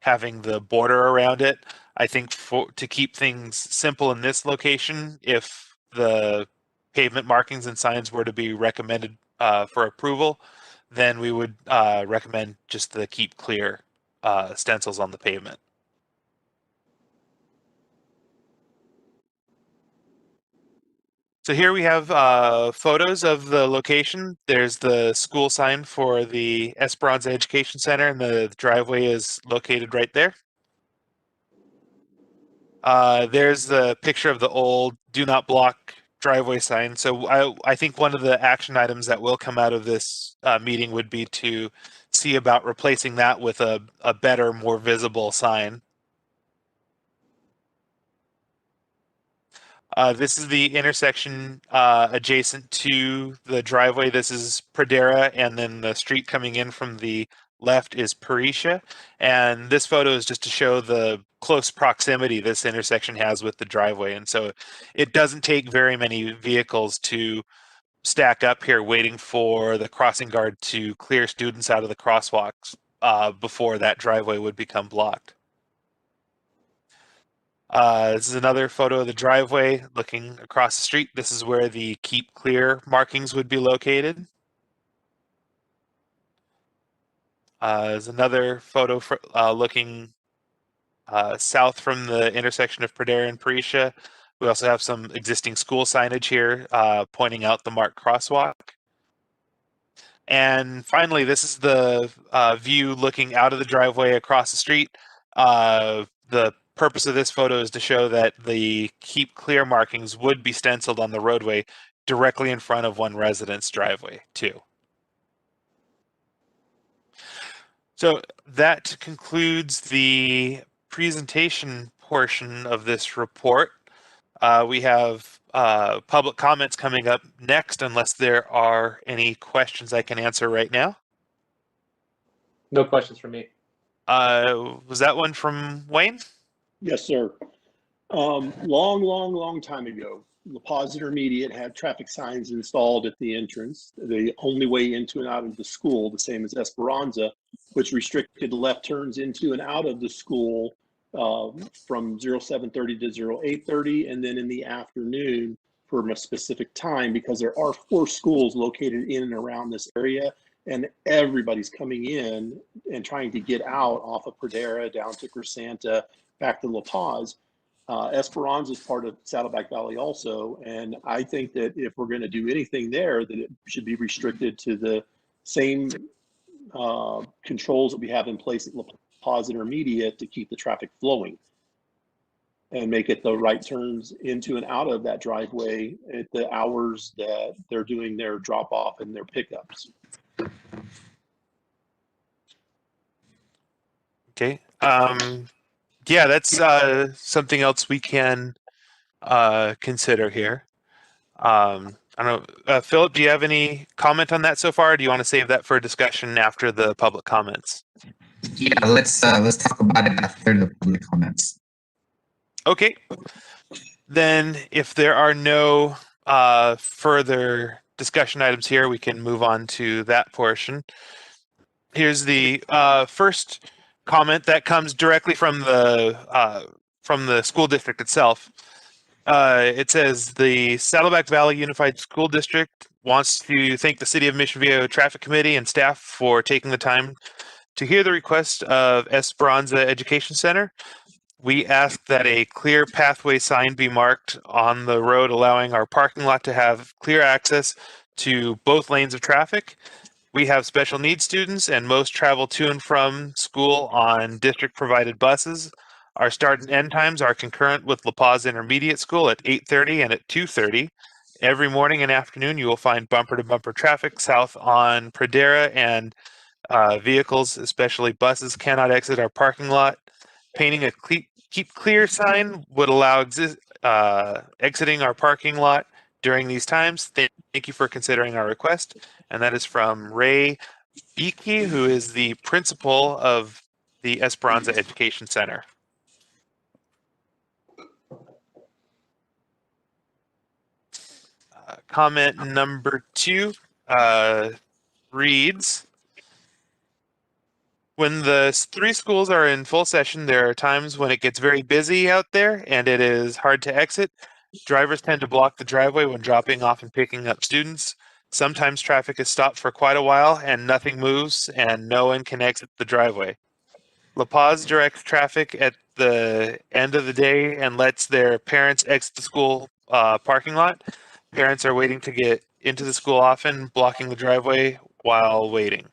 having the border around it. I think to keep things simple in this location, if the pavement markings and signs were to be recommended for approval, then we would recommend just the keep clear stencils on the pavement. So here we have photos of the location. There's the school sign for the Esperanza Education Center, and the driveway is located right there. There's the picture of the old do not block driveway sign. So I think one of the action items that will come out of this meeting would be to see about replacing that with a better, more visible sign. This is the intersection adjacent to the driveway. This is Pradera, and then the street coming in from the left is Parisha. And this photo is just to show the close proximity this intersection has with the driveway. And so it doesn't take very many vehicles to stack up here waiting for the crossing guard to clear students out of the crosswalks before that driveway would become blocked. This is another photo of the driveway looking across the street. This is where the keep clear markings would be located. There's another photo for, looking south from the intersection of Pradera and Parisha. We also have some existing school signage here pointing out the marked crosswalk. And finally, this is the view looking out of the driveway across the street. The purpose of this photo is to show that the keep clear markings would be stenciled on the roadway directly in front of one resident's driveway too. So that concludes the presentation portion of this report. We have public comments coming up next, unless there are any questions I can answer right now. No questions from me. Was that one from Wayne? Yes, sir. Long time ago, La Paz Intermediate had traffic signs installed at the entrance, the only way into and out of the school, the same as Esperanza, which restricted left turns into and out of the school from 0730 to 0830, and then in the afternoon from a specific time, because there are 4 schools located in and around this area, and everybody's coming in and trying to get out off of Pradera down to Crescenta, back to La Paz. Esperanza is part of Saddleback Valley also, and I think that if we're going to do anything there, that it should be restricted to the same controls that we have in place at La Paz Intermediate to keep the traffic flowing and make it the right turns into and out of that driveway at the hours that they're doing their drop off and their pickups. Okay. Yeah, that's something else we can consider here. I don't know, Philip, do you have any comment on that so far? Or do you want to save that for a discussion after the public comments? Yeah, let's talk about it after the public comments. Okay. Then if there are no further discussion items here, we can move on to that portion. Here's the first comment that comes directly from the school district itself. It says the Saddleback Valley Unified School District wants to thank the City of Mission Viejo Traffic Committee and staff for taking the time to hear the request of Esperanza Education Center. We ask that a clear pathway sign be marked on the road, allowing our parking lot to have clear access to both lanes of traffic. We have special needs students, and most travel to and from school on district-provided buses. Our start and end times are concurrent with La Paz Intermediate School at 8:30 and at 2:30. Every morning and afternoon, you will find bumper-to-bumper traffic south on Pradera, and vehicles, especially buses, cannot exit our parking lot. Painting a keep clear sign would allow exiting our parking lot during these times. Thank you for considering our request. And that is from Ray Beakey, who is the principal of the Esperanza Education Center. Comment number 2 reads, when the 3 schools are in full session, there are times when it gets very busy out there and it is hard to exit. Drivers tend to block the driveway when dropping off and picking up students. Sometimes traffic is stopped for quite a while and nothing moves and no one can exit the driveway. La Paz directs traffic at the end of the day and lets their parents exit the school parking lot. Parents are waiting to get into the school often, blocking the driveway while waiting.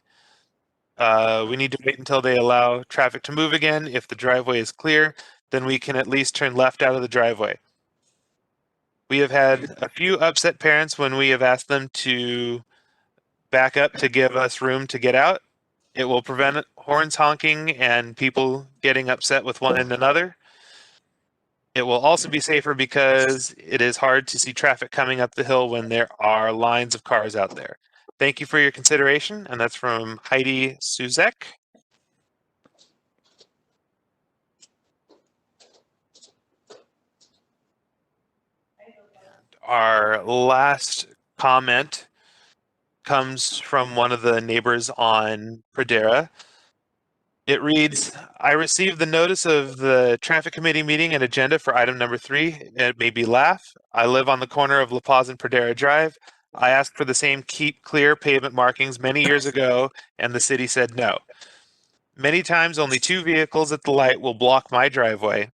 We need to wait until they allow traffic to move again. If the driveway is clear, then we can at least turn left out of the driveway. We have had a few upset parents when we have asked them to back up to give us room to get out. It will prevent horns honking and people getting upset with one another. It will also be safer because it is hard to see traffic coming up the hill when there are lines of cars out there. Thank you for your consideration, and that's from Heidi Suzek. Our last comment comes from one of the neighbors on Pradera. It reads, I received the notice of the traffic committee meeting and agenda for item number 3. It made me laugh. I live on the corner of La Paz and Pradera Drive. I asked for the same keep clear pavement markings many years ago, and the city said no. Many times, only 2 vehicles at the light will block my driveway.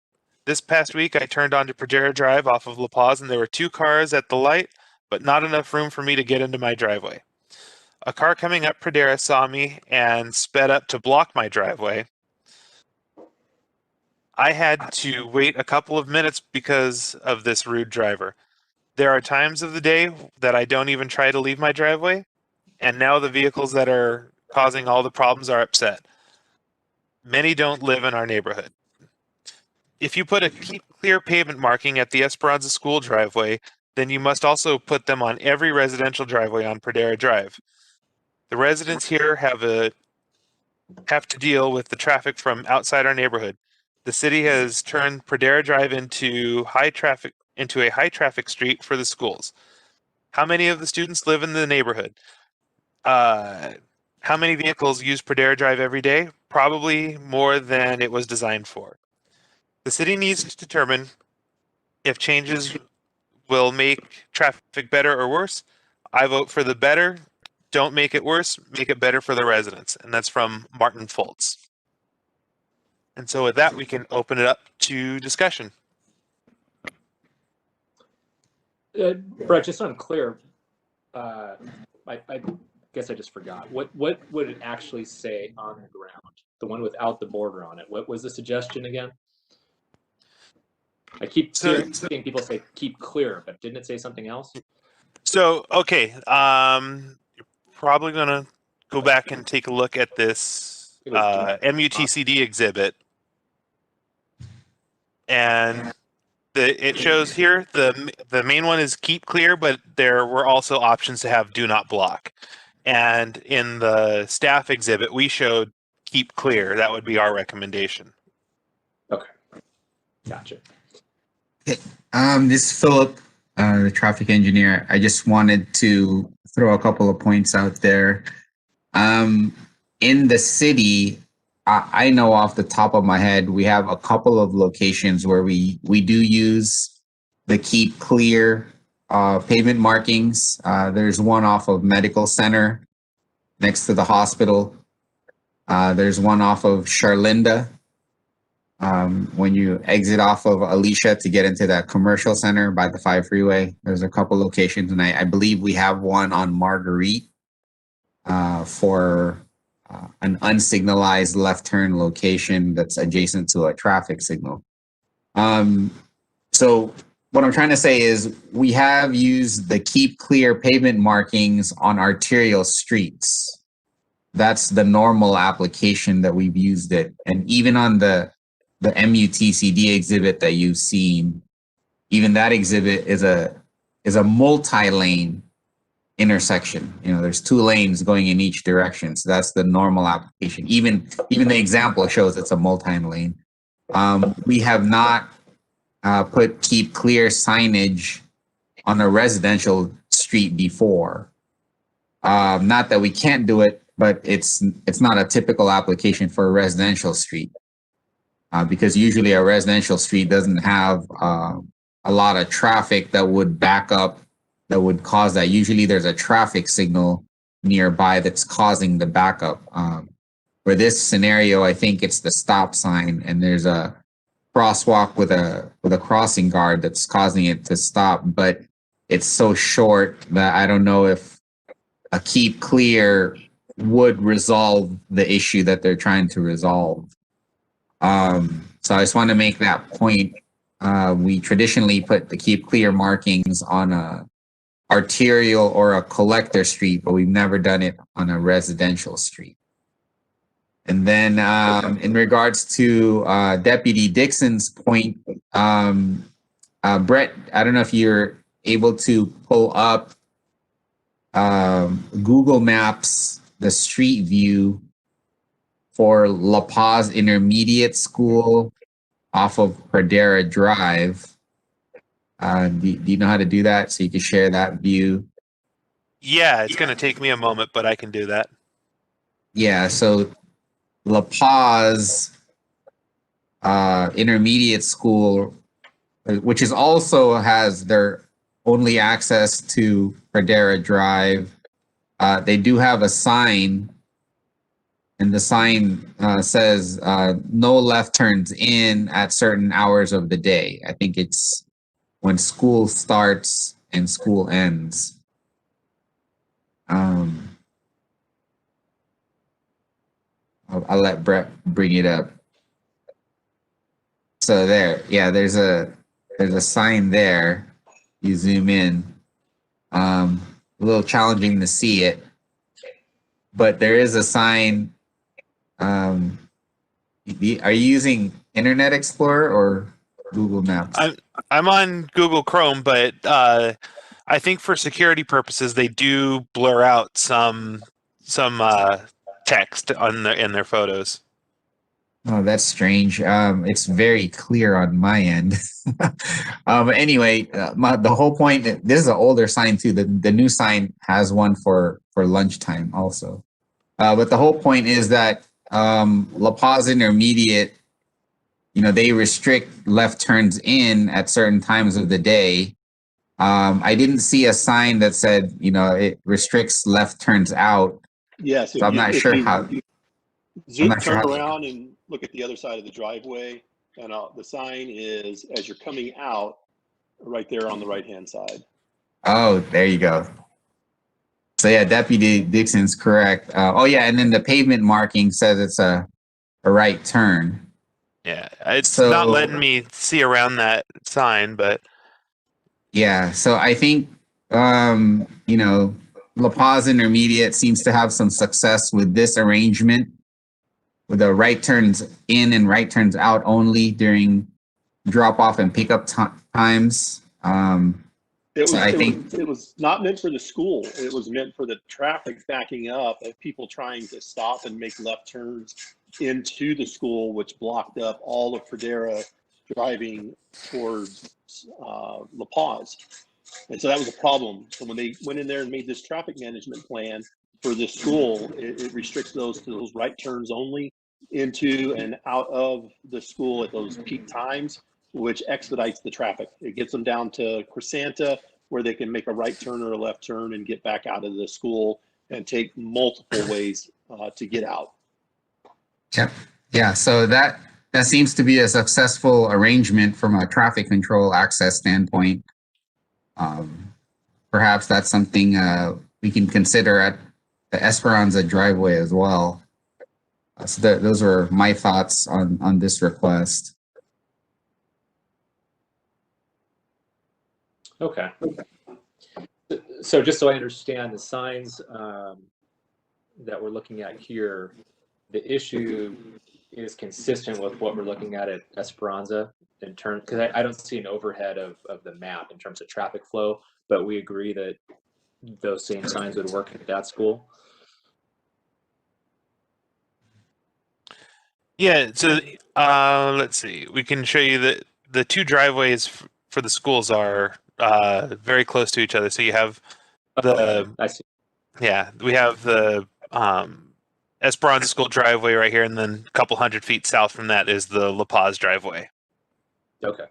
This past week, I turned onto Pradera Drive off of La Paz, and there were 2 cars at the light, but not enough room for me to get into my driveway. A car coming up Pradera saw me and sped up to block my driveway. I had to wait a couple of minutes because of this rude driver. There are times of the day that I don't even try to leave my driveway, and now the vehicles that are causing all the problems are upset. Many don't live in our neighborhood. If you put a keep clear pavement marking at the Esperanza School driveway, then you must also put them on every residential driveway on Pradera Drive. The residents here have to deal with the traffic from outside our neighborhood. The city has turned Pradera Drive into a high traffic street for the schools. How many of the students live in the neighborhood? How many vehicles use Pradera Drive every day? Probably more than it was designed for. The city needs to determine if changes will make traffic better or worse. I vote for the better. Don't make it worse, make it better for the residents. And that's from Martin Foltz. And so with that, we can open it up to discussion. Brett, just so I'm clear, I guess I just forgot. What would it actually say on the ground? The one without the border on it. What was the suggestion again? I keep seeing people say keep clear, but didn't it say something else? So, okay. Probably going to go back and take a look at this MUTCD exhibit and it shows here the main one is keep clear, but there were also options to have do not block. And in the staff exhibit, we showed keep clear. That would be our recommendation. Gotcha. This is Philip, the traffic engineer. I just wanted to throw a couple of points out there. In the city, I know off the top of my head, we have a couple of locations where we do use the keep clear pavement markings. There's one off of Medical Center next to the hospital. There's one off of Charlinda. When you exit off of Alicia to get into that commercial center by the 5 freeway, there's a couple locations, and I believe we have one on Marguerite for an unsignalized left turn location that's adjacent to a traffic signal. So what I'm trying to say is we have used the keep clear pavement markings on arterial streets. That's the normal application that we've used it. And even on the MUTCD exhibit that you've seen, even that exhibit is a multi-lane intersection. You know, there's 2 lanes going in each direction. So that's the normal application. Even the example shows it's a multi-lane. We have not put keep clear signage on a residential street before. Not that we can't do it, but it's not a typical application for a residential street. Because usually a residential street doesn't have a lot of traffic that would back up, that would cause that. Usually there's a traffic signal nearby that's causing the backup. For this scenario, I think it's the stop sign, and there's a crosswalk with a crossing guard that's causing it to stop, but it's so short that I don't know if a keep clear would resolve the issue that they're trying to resolve. So I just want to make that point. We traditionally put the keep clear markings on a arterial or a collector street, but we've never done it on a residential street. And then in regards to Deputy Dixon's point, Brett, I don't know if you're able to pull up Google Maps, the street view for La Paz Intermediate School off of Pradera Drive. Do you know how to do that? So you can share that view. Yeah, it's going to take me a moment, but I can do that. Yeah, so La Paz Intermediate School, which is also has their only access to Pradera Drive. They do have a sign, and the sign says no left turns in at certain hours of the day. I think it's when school starts and school ends. I'll let Brett bring it up. So there, yeah, there's a sign there. You zoom in. A little challenging to see it, but there is a sign. Are you using Internet Explorer or Google Maps? I'm on Google Chrome, but I think for security purposes, they do blur out some text in their photos. Oh, that's strange. It's very clear on my end. But anyway, the whole point, this is an older sign too. The new sign has one for lunchtime also. But the whole point is that La Paz Intermediate, they restrict left turns in at certain times of the day. I didn't see a sign that said, it restricts left turns out. Yes. So I'm not sure how. Turn around and look at the other side of the driveway, and the sign is as you're coming out, right there on the right-hand side. Oh, there you go. So yeah, Deputy Dixon's correct. Oh yeah, and then the pavement marking says it's a right turn. Yeah, it's not letting me see around that sign, but yeah. So I think La Paz Intermediate seems to have some success with this arrangement, with the right turns in and right turns out only during drop off and pickup times. So I think It was not meant for the school. It was meant for the traffic backing up of people trying to stop and make left turns into the school, which blocked up all of Pradera driving towards La Paz. And so that was a problem. So when they went in there and made this traffic management plan for this school, it restricts those to those right turns only into and out of the school at those peak times, which expedites the traffic. It gets them down to Crescenta, where they can make a right turn or a left turn and get back out of the school and take multiple ways to get out. Yep. Yeah. So that seems to be a successful arrangement from a traffic control access standpoint. Perhaps that's something we can consider at the Esperanza driveway as well. So those are my thoughts on this request. Okay. So just so I understand, the signs that we're looking at here, the issue is consistent with what we're looking at Esperanza in terms, because I don't see an overhead of the map in terms of traffic flow, but we agree that those same signs would work at that school. Yeah, so let's see. We can show you that the two driveways for the schools are very close to each other. So you have I see. yeah, we have the Esperanza School driveway right here, and then a couple 100 feet south from that is the La Paz driveway. Okay.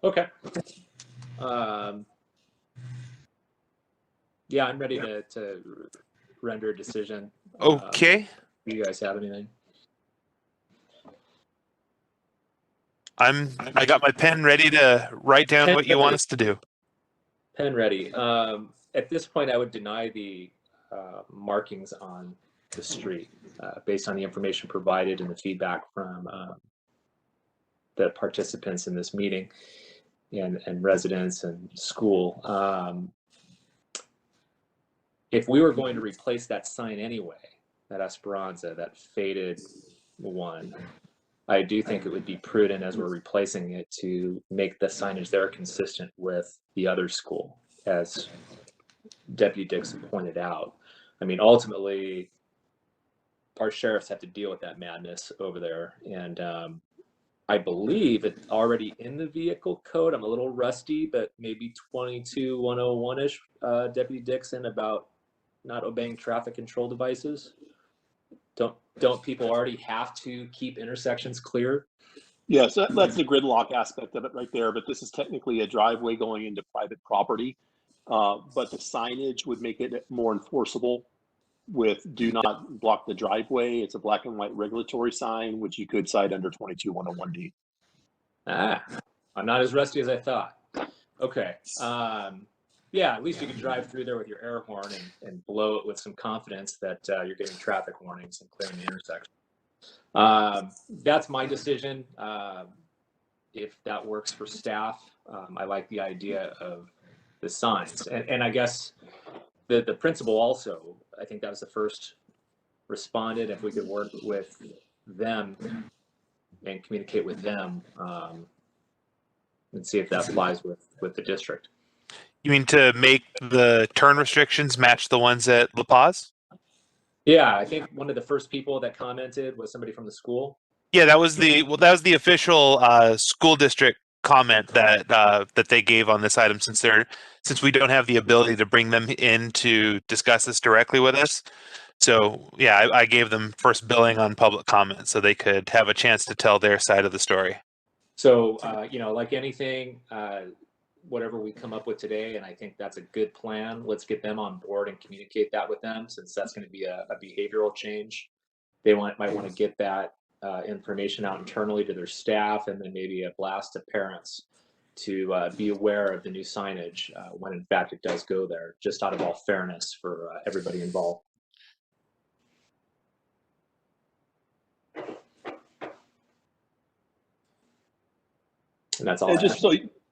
Okay. Yeah, I'm ready to render a decision. Okay. Do you guys have anything? I got my pen ready to write down what you want us to do. Pen ready. At this point, I would deny the markings on the street based on the information provided and the feedback from the participants in this meeting and residents and school. If we were going to replace that sign anyway, that Esperanza, that faded one, I do think it would be prudent as we're replacing it to make the signage there consistent with the other school, as Deputy Dixon pointed out. I mean, ultimately, our sheriffs have to deal with that madness over there. And I believe it's already in the vehicle code. I'm a little rusty, but maybe 22101-ish, Deputy Dixon, about not obeying traffic control devices. Don't people already have to keep intersections clear? Yeah, so that's the gridlock aspect of it right there, but this is technically a driveway going into private property. But the signage would make it more enforceable with do not block the driveway. It's a black and white regulatory sign, which you could cite under 22101D. I'm not as rusty as I thought. Okay. Yeah, at least you can drive through there with your air horn and blow it with some confidence that you're getting traffic warnings and clearing the intersection. That's my decision. If that works for staff, I like the idea of the signs. And I guess the principal also, I think that was the first responded. If we could work with them and communicate with them and see if that applies with the district. You mean to make the turn restrictions match the ones at La Paz? Yeah, I think one of the first people that commented was somebody from the school. Yeah, that was the official school district comment that they gave on this item, since we don't have the ability to bring them in to discuss this directly with us. So yeah, I gave them first billing on public comment so they could have a chance to tell their side of the story. So like anything, whatever we come up with today, and I think that's a good plan. Let's get them on board and communicate that with them, since that's going to be a behavioral change. They might want to get that information out internally to their staff, and then maybe a blast to parents to be aware of the new signage when in fact it does go there, just out of all fairness for everybody involved. And that's all.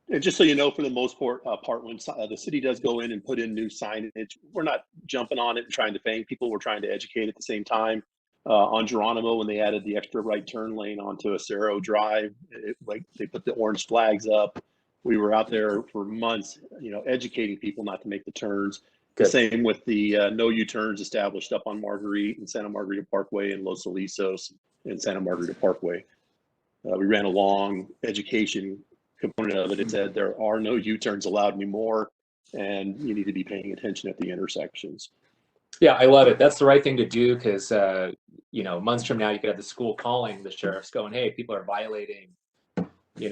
And just so you know, for the most part, when the city does go in and put in new signage, we're not jumping on it and trying to bang people. We're trying to educate at the same time. On Geronimo, when they added the extra right turn lane onto Acero Drive, like they put the orange flags up. We were out there for months, educating people not to make the turns. The Good. same with the no U-turns established up on Marguerite and Santa Margarita Parkway and Los Alisos and Santa Margarita Parkway. We ran a long education component of it. It said there are no U-turns allowed anymore, and you need to be paying attention at the intersections. Yeah, I love it. That's the right thing to do because, months from now, you could have the school calling the sheriffs going, hey, people are violating,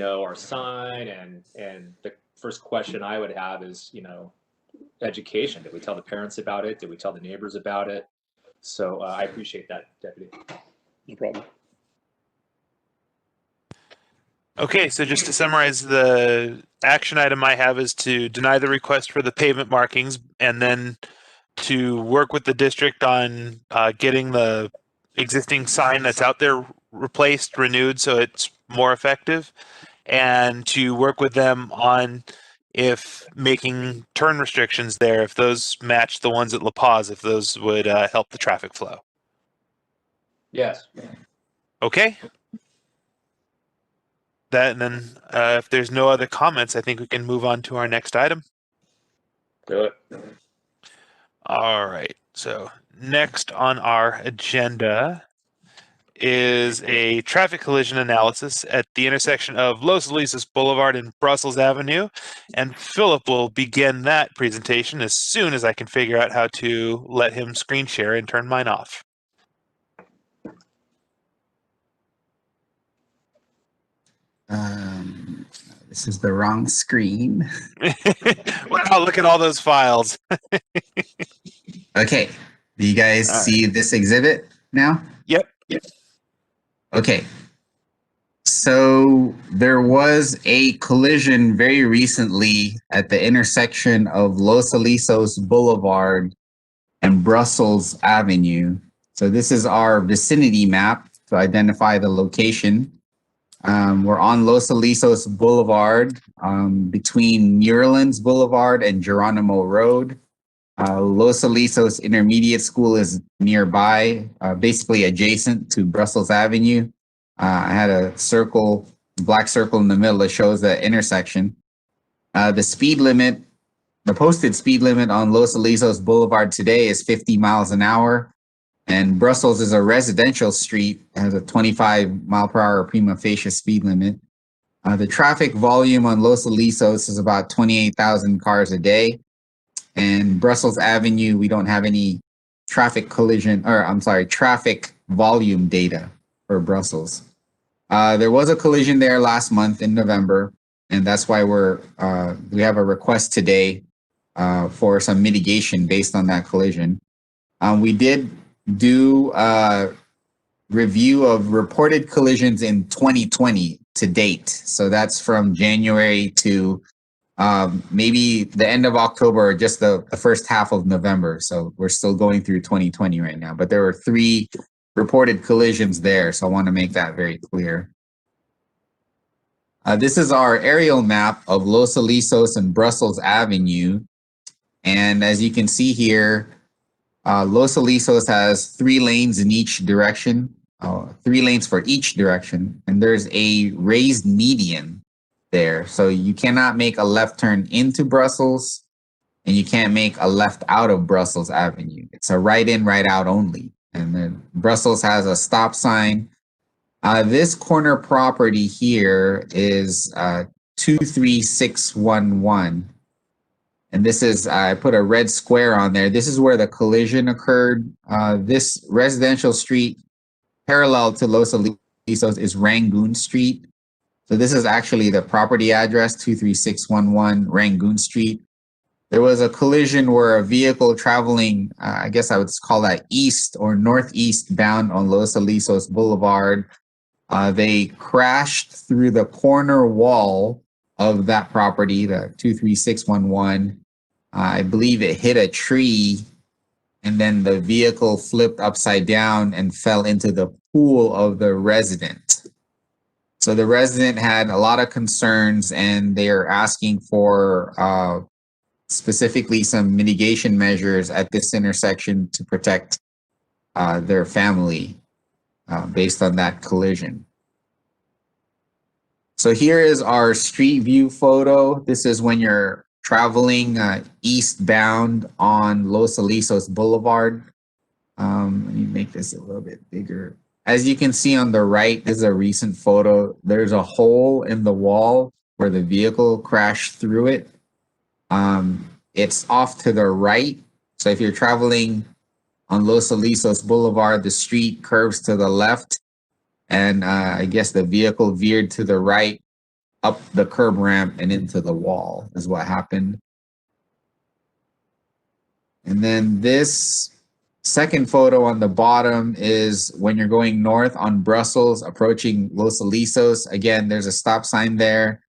our sign. And the first question I would have is, education. Did we tell the parents about it? Did we tell the neighbors about it? So I appreciate that, Deputy. No problem. Okay, so just to summarize, the action item I have is to deny the request for the pavement markings and then to work with the district on getting the existing sign that's out there replaced, renewed, so it's more effective, and to work with them on if making turn restrictions there, if those match the ones at La Paz, if those would help the traffic flow. Yes. Okay. That, and then if there's no other comments, I think we can move on to our next item. Do it. All right. So next on our agenda is a traffic collision analysis at the intersection of Los Alisos Boulevard and Brussels Avenue. And Philip will begin that presentation as soon as I can figure out how to let him screen share and turn mine off. This is the wrong screen. Wow, look at all those files. Okay. Do you guys All right. see this exhibit now? Yep. Okay. So there was a collision very recently at the intersection of Los Alisos Boulevard and Brussels Avenue. So this is our vicinity map to identify the location. We're on Los Alisos Boulevard between Muirlands Boulevard and Geronimo Road. Los Alisos Intermediate School is nearby, basically adjacent to Brussels Avenue. I had a black circle in the middle that shows the intersection. The posted speed limit on Los Alisos Boulevard today is 50 miles an hour. And Brussels is a residential street, has a 25 mile per hour prima facie speed limit. The traffic volume on Los Alisos is about 28,000 cars a day. And Brussels Avenue, we don't have any traffic volume data for Brussels. There was a collision there last month in November, and that's why we have a request today for some mitigation based on that collision. We did do a review of reported collisions in 2020 to date. So that's from January to maybe the end of October or just the first half of November. So we're still going through 2020 right now, but there were 3 reported collisions there. So I want to make that very clear. This is our aerial map of Los Alisos and Brussels Avenue. And as you can see here, Los Alisos has 3 lanes in each direction, 3 lanes for each direction. And there's a raised median there. So you cannot make a left turn into Brussels and you can't make a left out of Brussels Avenue. It's a right in, right out only. And then Brussels has a stop sign. This corner property here is 23611. And this is, I put a red square on there. This is where the collision occurred. This residential street parallel to Los Alisos is Rangoon Street. So this is actually the property address, 23611 Rangoon Street. There was a collision where a vehicle traveling, I guess I would call that east or northeast bound on Los Alisos Boulevard. They crashed through the corner wall of that property, the 23611. I believe it hit a tree and then the vehicle flipped upside down and fell into the pool of the resident. So the resident had a lot of concerns and they're asking for specifically some mitigation measures at this intersection to protect their family. based on that collision. So here is our street view photo. This is when you're traveling eastbound on Los Alisos Boulevard. Let me make this a little bit bigger. As you can see on the right, this is a recent photo. There's a hole in the wall where the vehicle crashed through it. It's off to the right. So if you're traveling on Los Alisos Boulevard, the street curves to the left. And I guess the vehicle veered to the right, up the curb ramp and into the wall is what happened. And then this second photo on the bottom is when you're going north on Brussels, approaching Los Alisos. Again, there's a stop sign there.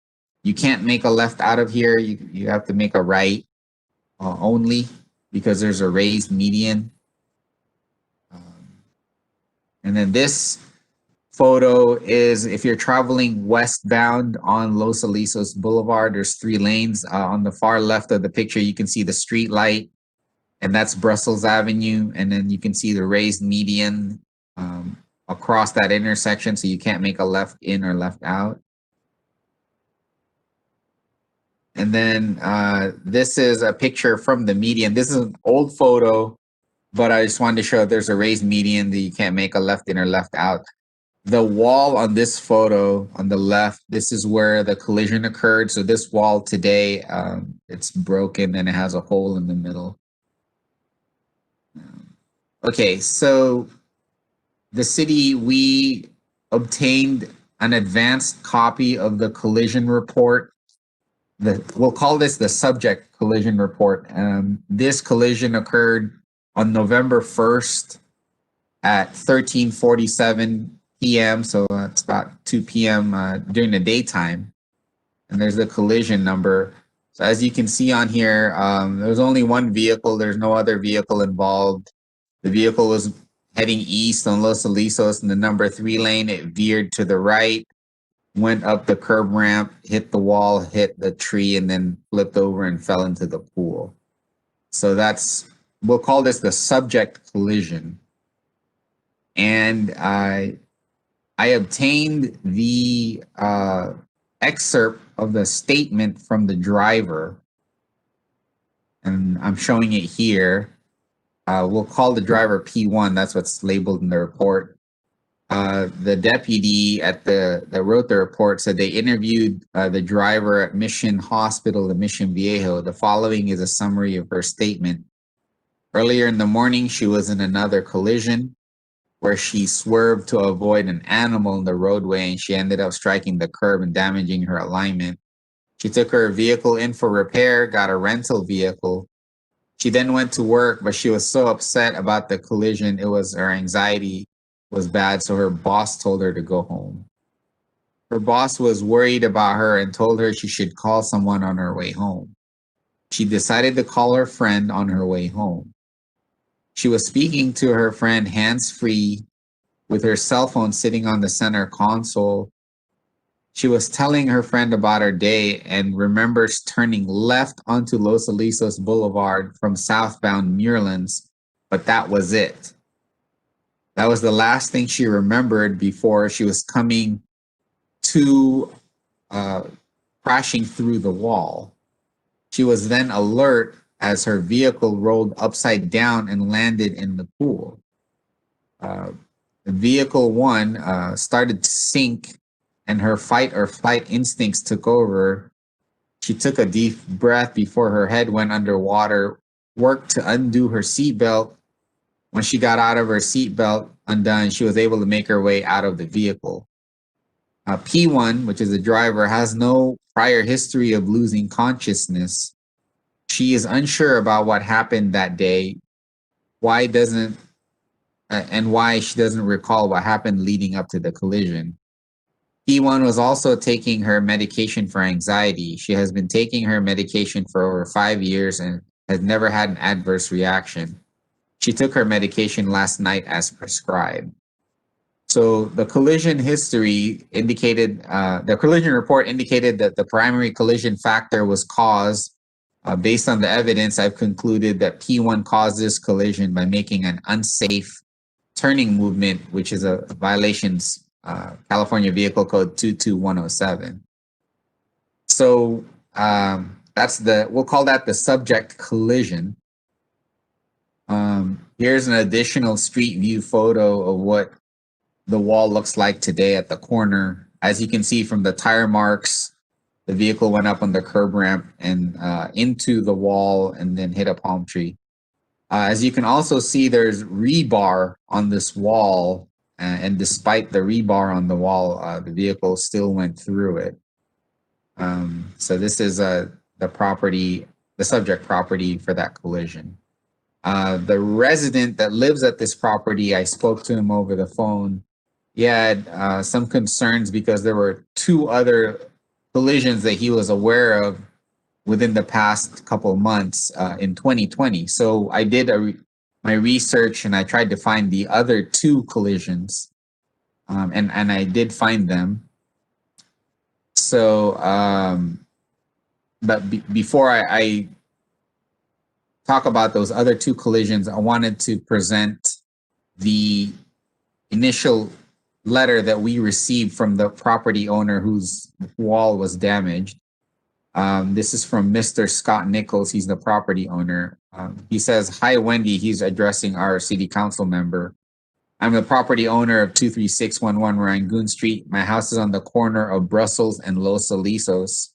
You can't make a left out of here. You have to make a right only because there's a raised median. And then this photo is if you're traveling westbound on Los Alisos Boulevard, there's 3 lanes. On the far left of the picture, you can see the street light, and that's Brussels Avenue. And then you can see the raised median across that intersection, so you can't make a left in or left out. And then this is a picture from the median. This is an old photo, but I just wanted to show there's a raised median that you can't make a left in or left out. The wall on this photo on the left, this is where the collision occurred. So this wall today, it's broken and it has a hole in the middle. Okay, so the city, we obtained an advanced copy of the collision report. We'll call this the subject collision report. This collision occurred on November 1st at 13:47 p.m. So it's about 2 p.m. During the daytime. And there's the collision number. So as you can see on here, there's only one vehicle. There's no other vehicle involved. The vehicle was heading east on Los Alisos in the number 3 lane. It veered to the right, went up the curb ramp, hit the wall, hit the tree, and then flipped over and fell into the pool. So we'll call this the subject collision. And I obtained the excerpt of the statement from the driver, and I'm showing it here. We'll call the driver P1. That's what's labeled in the report. The deputy that wrote the report said they interviewed the driver at Mission Hospital in Mission Viejo. The following is a summary of her statement. Earlier in the morning, she was in another collision where she swerved to avoid an animal in the roadway, and she ended up striking the curb and damaging her alignment. She took her vehicle in for repair, got a rental vehicle. She then went to work, but she was so upset about the collision, her anxiety was bad, so her boss told her to go home. Her boss was worried about her and told her she should call someone on her way home. She decided to call her friend on her way home. She was speaking to her friend hands-free with her cell phone sitting on the center console. She was telling her friend about her day and remembers turning left onto Los Alisos Boulevard from southbound Muirlands, but that was it. That was the last thing she remembered before she was coming to crashing through the wall. She was then alert as her vehicle rolled upside down and landed in the pool. Vehicle 1 started to sink, and her fight or flight instincts took over. She took a deep breath before her head went underwater, worked to undo her seatbelt. When she got out of her seatbelt undone, she was able to make her way out of the vehicle. P1, which is the driver, has no prior history of losing consciousness. She is unsure about what happened that day, why she doesn't recall what happened leading up to the collision. P1 was also taking her medication for anxiety. She has been taking her medication for over 5 years and has never had an adverse reaction. She took her medication last night as prescribed. So the collision history indicated, the collision report indicated that the primary collision factor was cause. Based on the evidence, I've concluded that P1 caused this collision by making an unsafe turning movement, which is a violations, California Vehicle Code 22107. So we'll call that the subject collision. Here's an additional street view photo of what the wall looks like today at the corner. As you can see from the tire marks, the vehicle went up on the curb ramp and into the wall and then hit a palm tree. As you can also see, there's rebar on this wall, and despite the rebar on the wall, the vehicle still went through it. So this is the subject property for that collision. The resident that lives at this property, I spoke to him over the phone. He had some concerns because there were 2 other collisions that he was aware of within the past couple of months in 2020. So I did my research and I tried to find the other 2 collisions, and I did find them. So, but before I talk about those other 2 collisions, I wanted to present the initial letter that we received from the property owner whose wall was damaged. This is from Mr. Scott Nichols. He's the property owner. He says, "Hi, Wendy." He's addressing our city council member. "I'm the property owner of 23611 Rangoon Street. My house is on the corner of Brussels and Los Alisos.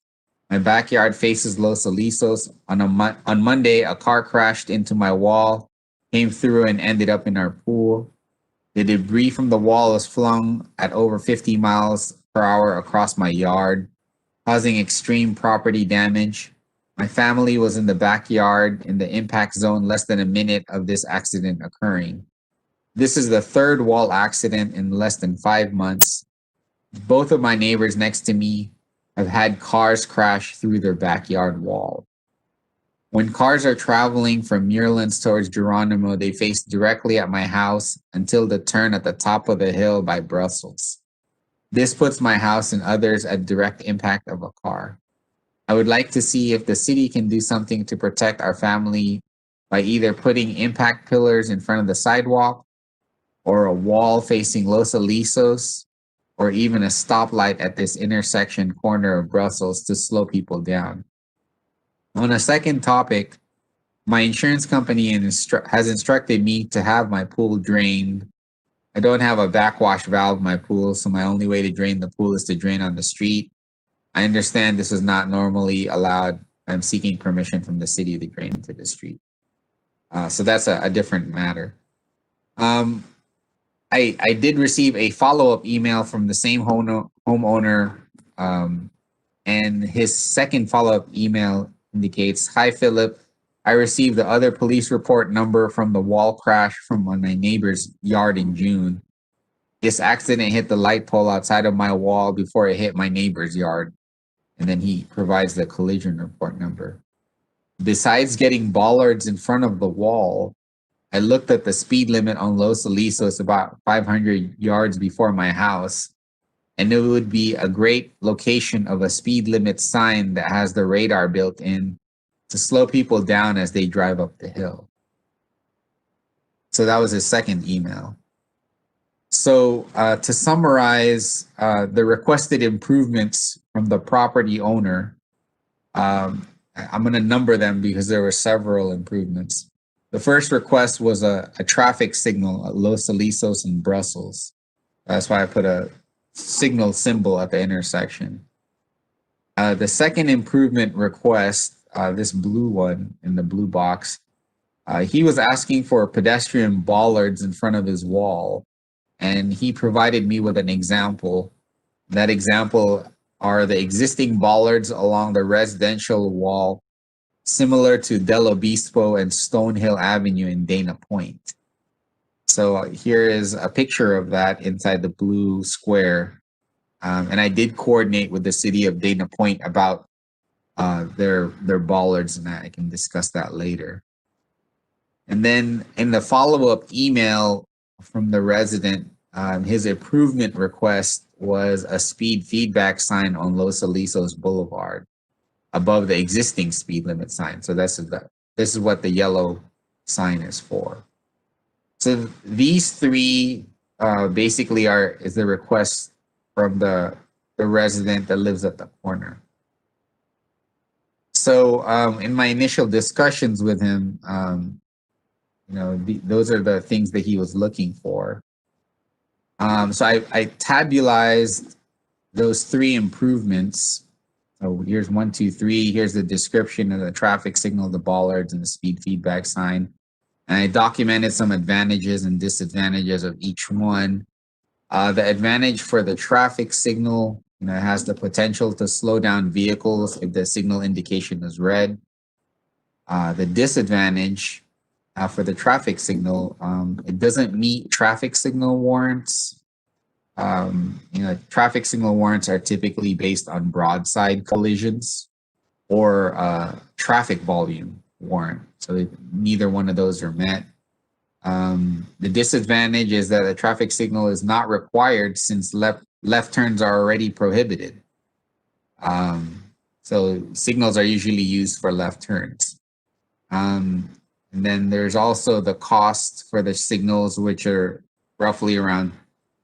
My backyard faces Los Alisos. On Monday, a car crashed into my wall, came through and ended up in our pool. The debris from the wall was flung at over 50 miles per hour across my yard, causing extreme property damage. My family was in the backyard in the impact zone less than a minute of this accident occurring. This is the 3rd wall accident in less than 5 months. Both of my neighbors next to me have had cars crash through their backyard wall. When cars are traveling from Muirlands towards Geronimo, they face directly at my house until the turn at the top of the hill by Brussels. This puts my house and others at direct impact of a car. I would like to see if the city can do something to protect our family by either putting impact pillars in front of the sidewalk, or a wall facing Los Alisos, or even a stoplight at this intersection corner of Brussels to slow people down. On a second topic, my insurance company has instructed me to have my pool drained. I don't have a backwash valve in my pool, so my only way to drain the pool is to drain on the street. I understand this is not normally allowed. I'm seeking permission from the city to drain into the street. So that's a different matter. I did receive a follow-up email from the same homeowner, and his second follow-up email indicates, "Hi, Philip. I received the other police report number from the wall crash from my neighbor's yard in June. This accident hit the light pole outside of my wall before it hit my neighbor's yard." And then he provides the collision report number. "Besides getting bollards in front of the wall, I looked at the speed limit on Los Alisos about 500 yards before my house, and it would be a great location of a speed limit sign that has the radar built in to slow people down as they drive up the hill." So that was his second email. So to summarize the requested improvements from the property owner, I'm going to number them because there were several improvements. The first request was a traffic signal at Los Alisos and Brussels. That's why I put a signal symbol at the intersection. The second improvement request, this blue one in the blue box, he was asking for pedestrian bollards in front of his wall, and he provided me with an example. That example are the existing bollards along the residential wall, similar to Del Obispo and Stonehill Avenue in Dana Point. So here is a picture of that inside the blue square. And I did coordinate with the city of Dana Point about their bollards, and I can discuss that later. And then in the follow-up email from the resident, his improvement request was a speed feedback sign on Los Alisos Boulevard above the existing speed limit sign. So this is what the yellow sign is for. So these three basically is the request from the resident that lives at the corner. So in my initial discussions with him, those are the things that he was looking for. So I tabularized those three improvements. So here's 1, 2, 3. Here's the description of the traffic signal, the bollards, and the speed feedback sign. And I documented some advantages and disadvantages of each one. The advantage for the traffic signal, has the potential to slow down vehicles if the signal indication is red. The disadvantage for the traffic signal, it doesn't meet traffic signal warrants. Traffic signal warrants are typically based on broadside collisions or traffic volume warrant. So neither one of those are met. The disadvantage is that a traffic signal is not required since left turns are already prohibited. So signals are usually used for left turns. And then there's also the cost for the signals, which are roughly around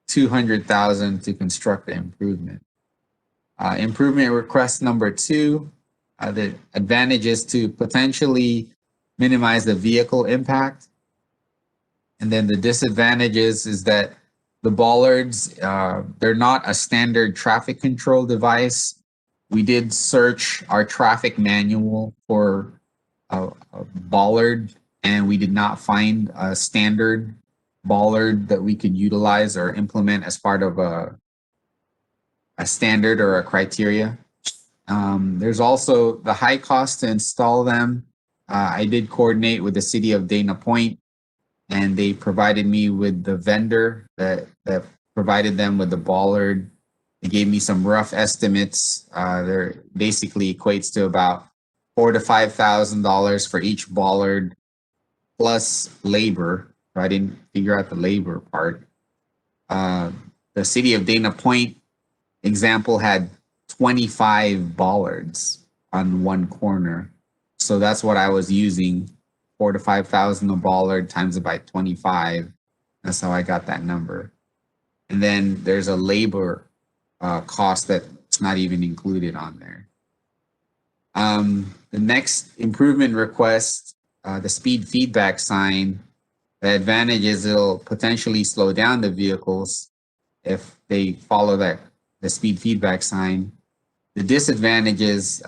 $200,000 to construct the improvement. Improvement request number 2, the advantage is to potentially minimize the vehicle impact. And then the disadvantages is that the bollards, they're not a standard traffic control device. We did search our traffic manual for a bollard, and we did not find a standard bollard that we could utilize or implement as part of a standard or a criteria. There's also the high cost to install them. I did coordinate with the city of Dana Point, and they provided me with the vendor that provided them with the bollard. They gave me some rough estimates. They're basically equates to about $4,000 to $5,000 for each bollard, plus labor. I didn't figure out the labor part. The city of Dana Point example had 25 bollards on one corner. So that's what I was using, $4,000 to $5,000 a bollard times it by 25. That's how I got that number. And then there's a labor cost that's not even included on there. The next improvement request, the speed feedback sign, the advantage is it'll potentially slow down the vehicles if they follow the speed feedback sign. The disadvantage is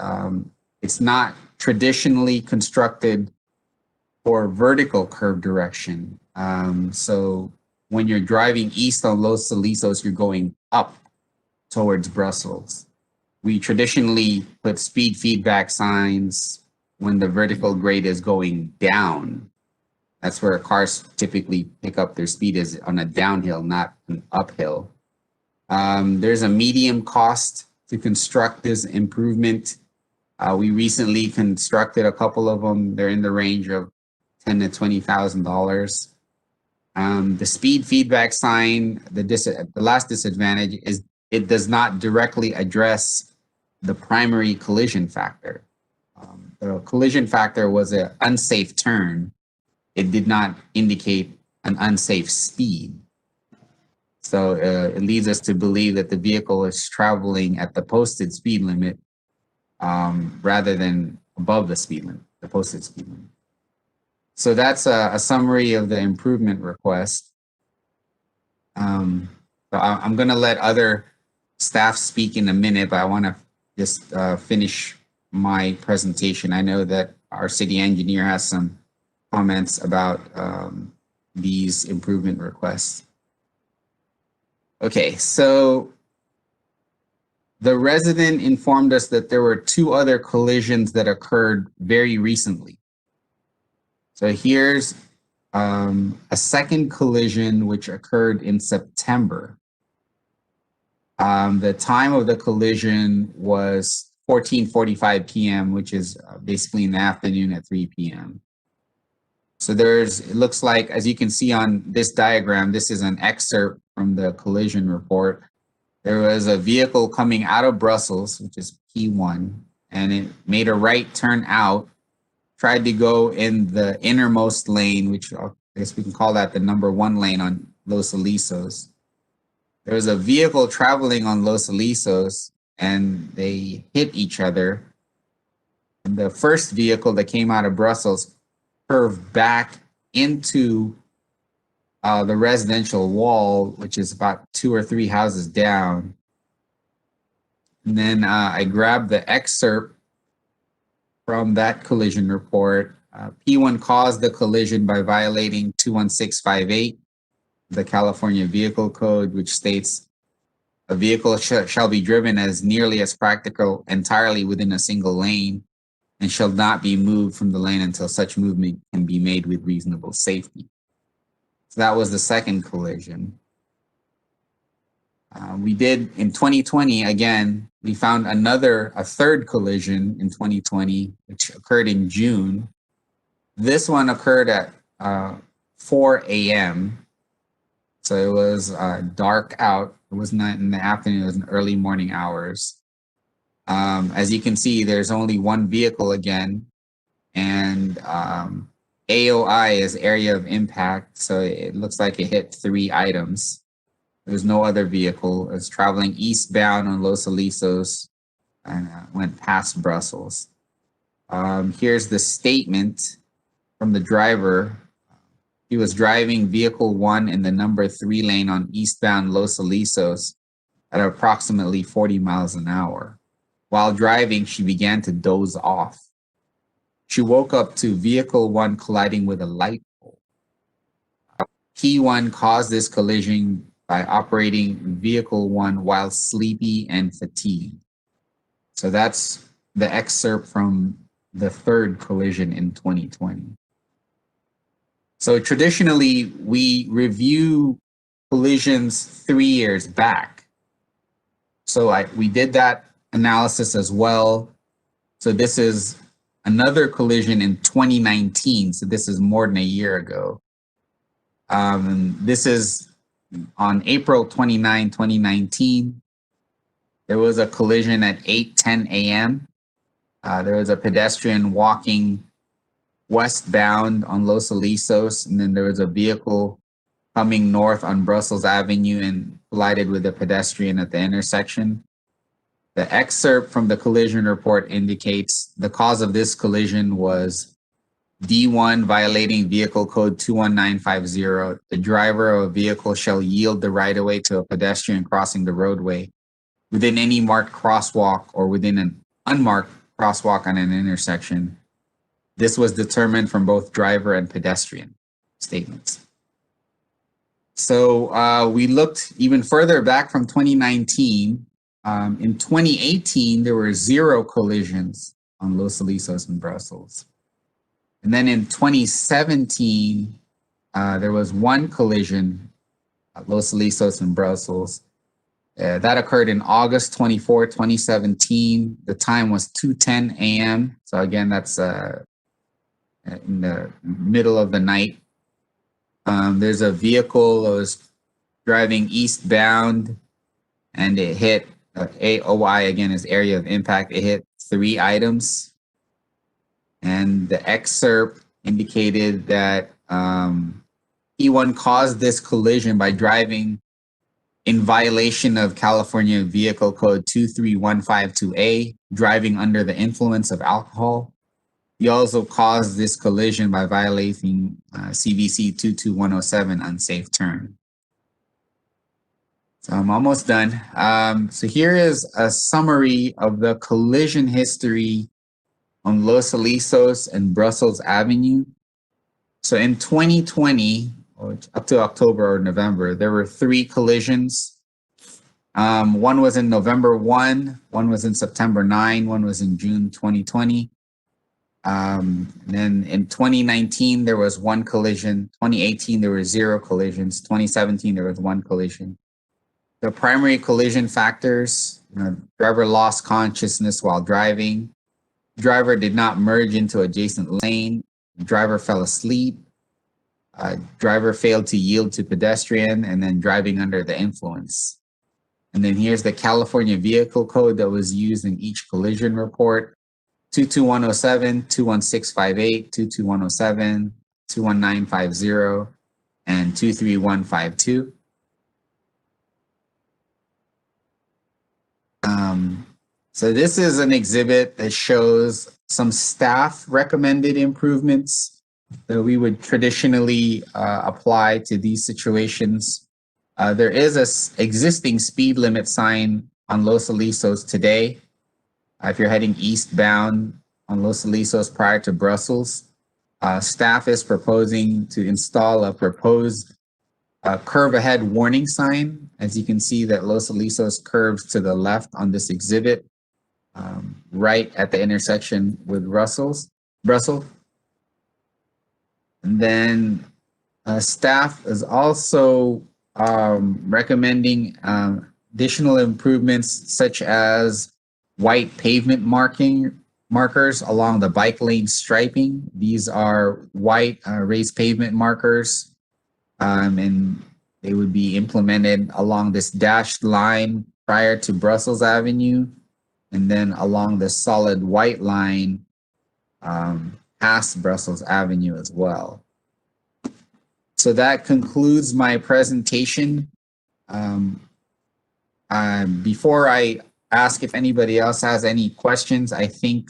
it's not traditionally constructed for vertical curve direction. So when you're driving east on Los Alisos, you're going up towards Brussels. We traditionally put speed feedback signs when the vertical grade is going down. That's where cars typically pick up their speed, is on a downhill, not an uphill. There's a medium cost to construct this improvement. We recently constructed a couple of them. They're in the range of $10,000 to $20,000. The speed feedback sign, the last disadvantage is it does not directly address the primary collision factor. The collision factor was an unsafe turn. It did not indicate an unsafe speed. So it leads us to believe that the vehicle is traveling at the posted speed limit rather than above the speed limit, the posted speed limit. So that's a summary of the improvement request. So I'm going to let other staff speak in a minute, but I want to just finish my presentation. I know that our city engineer has some comments about these improvement requests. Okay, so the resident informed us that there were 2 other collisions that occurred very recently. So here's a second collision which occurred in September. The time of the collision was 14:45 p.m., which is basically in the afternoon at 3 p.m. So it looks like, as you can see on this diagram, this is an excerpt from the collision report. There was a vehicle coming out of Brussels, which is P1, and it made a right turn out, tried to go in the innermost lane, which I'll I guess we can call that the number 1 lane on Los Alisos. There was a vehicle traveling on Los Alisos and they hit each other. And the first vehicle that came out of Brussels curved back into the residential wall, which is about 2 or 3 houses down. And then I grabbed the excerpt from that collision report. P1 caused the collision by violating 21658, the California Vehicle Code, which states a vehicle shall be driven as nearly as practical entirely within a single lane and shall not be moved from the lane until such movement can be made with reasonable safety. So that was the second collision. We did in 2020, again, we found a third collision in 2020, which occurred in June. This one occurred at 4 a.m. So it was dark out. It was not in the afternoon, it was in early morning hours. As you can see, there's only one vehicle again, and AOI is area of impact. So it looks like it hit 3 items. There was no other vehicle. It was traveling eastbound on Los Alisos and went past Brussels. Here's the statement from the driver. He was driving vehicle 1 in the number 3 lane on eastbound Los Alisos at approximately 40 miles an hour. While driving, she began to doze off. She woke up to vehicle 1 colliding with a light pole. P1 caused this collision by operating vehicle 1 while sleepy and fatigued. So that's the excerpt from the third collision in 2020. So traditionally, we review collisions 3 years back. So we did that analysis as well. So this is another collision in 2019. So this is more than a year ago. This is on April 29, 2019. There was a collision at 8:10 a.m. There was a pedestrian walking westbound on Los Alisos, and then there was a vehicle coming north on Brussels Avenue and collided with a pedestrian at the intersection. The excerpt from the collision report indicates the cause of this collision was D1 violating vehicle code 21950. The driver of a vehicle shall yield the right-of-way to a pedestrian crossing the roadway within any marked crosswalk or within an unmarked crosswalk on an intersection. This was determined from both driver and pedestrian statements. So we looked even further back from 2019. In 2018, there were 0 collisions on Los Alisos and Brussels. And then in 2017, there was 1 collision at Los Alisos and Brussels. That occurred in August 24, 2017. The time was 2:10 a.m. So again, that's in the middle of the night. There's a vehicle that was driving eastbound and it hit AOI, again, is area of impact. It hit 3 items. And the excerpt indicated that E1 caused this collision by driving in violation of California Vehicle Code 23152A, driving under the influence of alcohol. He also caused this collision by violating CVC 22107, unsafe turn. So I'm almost done. So here is a summary of the collision history on Los Alisos and Brussels Avenue. So in 2020, or up to October or November, there were 3 collisions. One was in November 1, one was in September 9, one was in June 2020. And then in 2019, there was 1 collision. 2018, there were 0 collisions. 2017, there was 1 collision. The primary collision factors, driver lost consciousness while driving. Driver did not merge into adjacent lane. Driver fell asleep. Driver failed to yield to pedestrian, and then driving under the influence. And then here's the California Vehicle Code that was used in each collision report. 22107, 21658, 22107, 21950, and 23152. So this is an exhibit that shows some staff recommended improvements that we would traditionally apply to these situations. There is a existing speed limit sign on Los Alisos today. If you're heading eastbound on Los Alisos prior to Brussels, staff is proposing to install a proposed curve ahead warning sign. As you can see that Los Alisos curves to the left on this exhibit, right at the intersection with Brussels. And then staff is also recommending additional improvements such as white pavement markers along the bike lane striping. These are white raised pavement markers, and they would be implemented along this dashed line prior to Brussels Avenue, and then along the solid white line past Brussels Avenue as well. So that concludes my presentation. Before I ask if anybody else has any questions, I think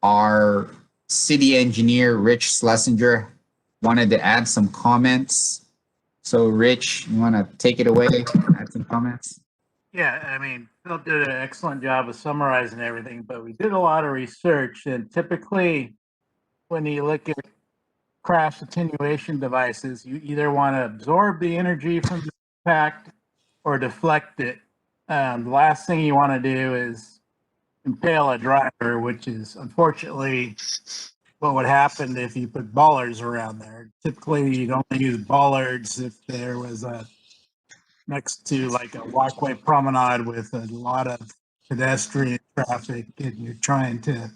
our city engineer, Rich Schlesinger, wanted to add some comments. So Rich, you want to take it away, add some comments? Yeah, I mean, Phil did an excellent job of summarizing everything, but we did a lot of research, and typically when you look at crash attenuation devices, you either want to absorb the energy from the impact or deflect it. The last thing you want to do is impale a driver, which is unfortunately what would happen if you put bollards around there. Typically, you'd only use bollards if there was a next to like a walkway promenade with a lot of pedestrian traffic, and you're trying to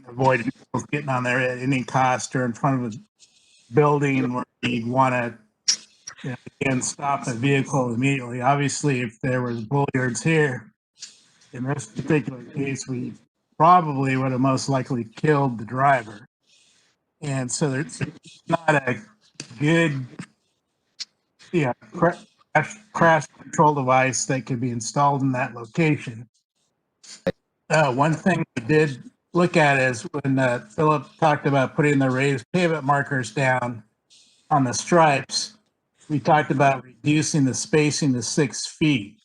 avoid people getting on there at any cost, or in front of a building where you want to again stop a vehicle immediately. Obviously, if there was bollards here, in this particular case, we probably would have most likely killed the driver. And so there's not a good crash control device that could be installed in that location. One thing we did look at is when Philip talked about putting the raised pavement markers down on the stripes, we talked about reducing the spacing to 6 feet,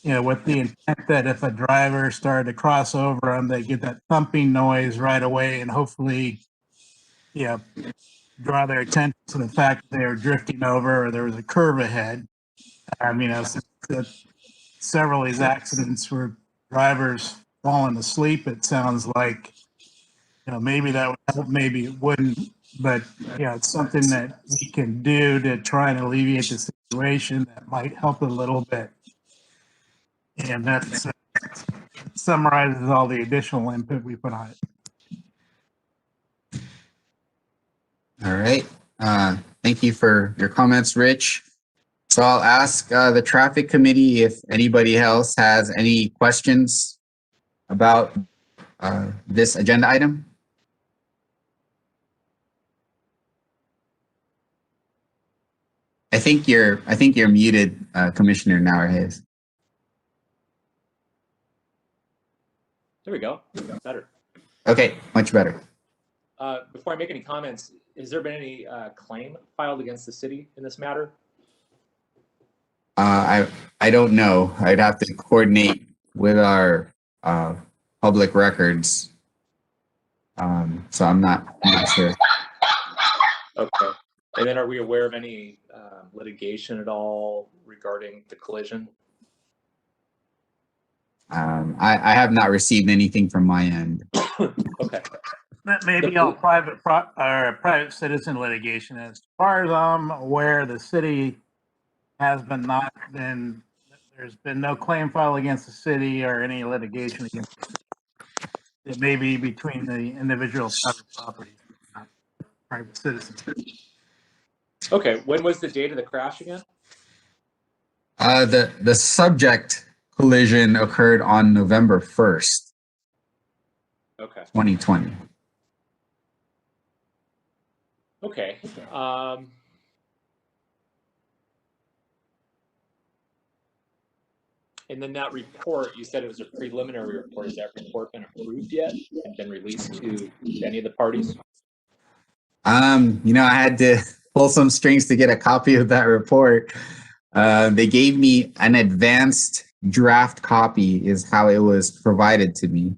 with the intent that if a driver started to cross over them, they get that thumping noise right away and hopefully, draw their attention to the fact that they were drifting over or there was a curve ahead. Several of these accidents where drivers falling asleep, it sounds like, maybe that would help, maybe it wouldn't, but it's something that we can do to try and alleviate the situation that might help a little bit. And that summarizes all the additional input we put on it. All right. Thank you for your comments, Rich. So I'll ask the traffic committee if anybody else has any questions about this agenda item. I think you're muted, Commissioner Nauerhase. There we go. Better. Okay, much better. Before I make any comments, has there been any claim filed against the city in this matter? I don't know. I'd have to coordinate with our public records. So I'm not sure. Okay. And then are we aware of any litigation at all regarding the collision? I have not received anything from my end. Okay. That may be all private citizen litigation. As far as I'm aware, the city has there's been no claim filed against the city or any litigation against the city. It may be between the individual private properties, not private citizens. Okay. When was the date of the crash again? The subject collision occurred on November 1st, Okay. 2020. Okay. And then that report, you said it was a preliminary report. Has that report been approved yet and been released to any of the parties? I had to pull some strings to get a copy of that report. They gave me an advanced draft copy, is how it was provided to me.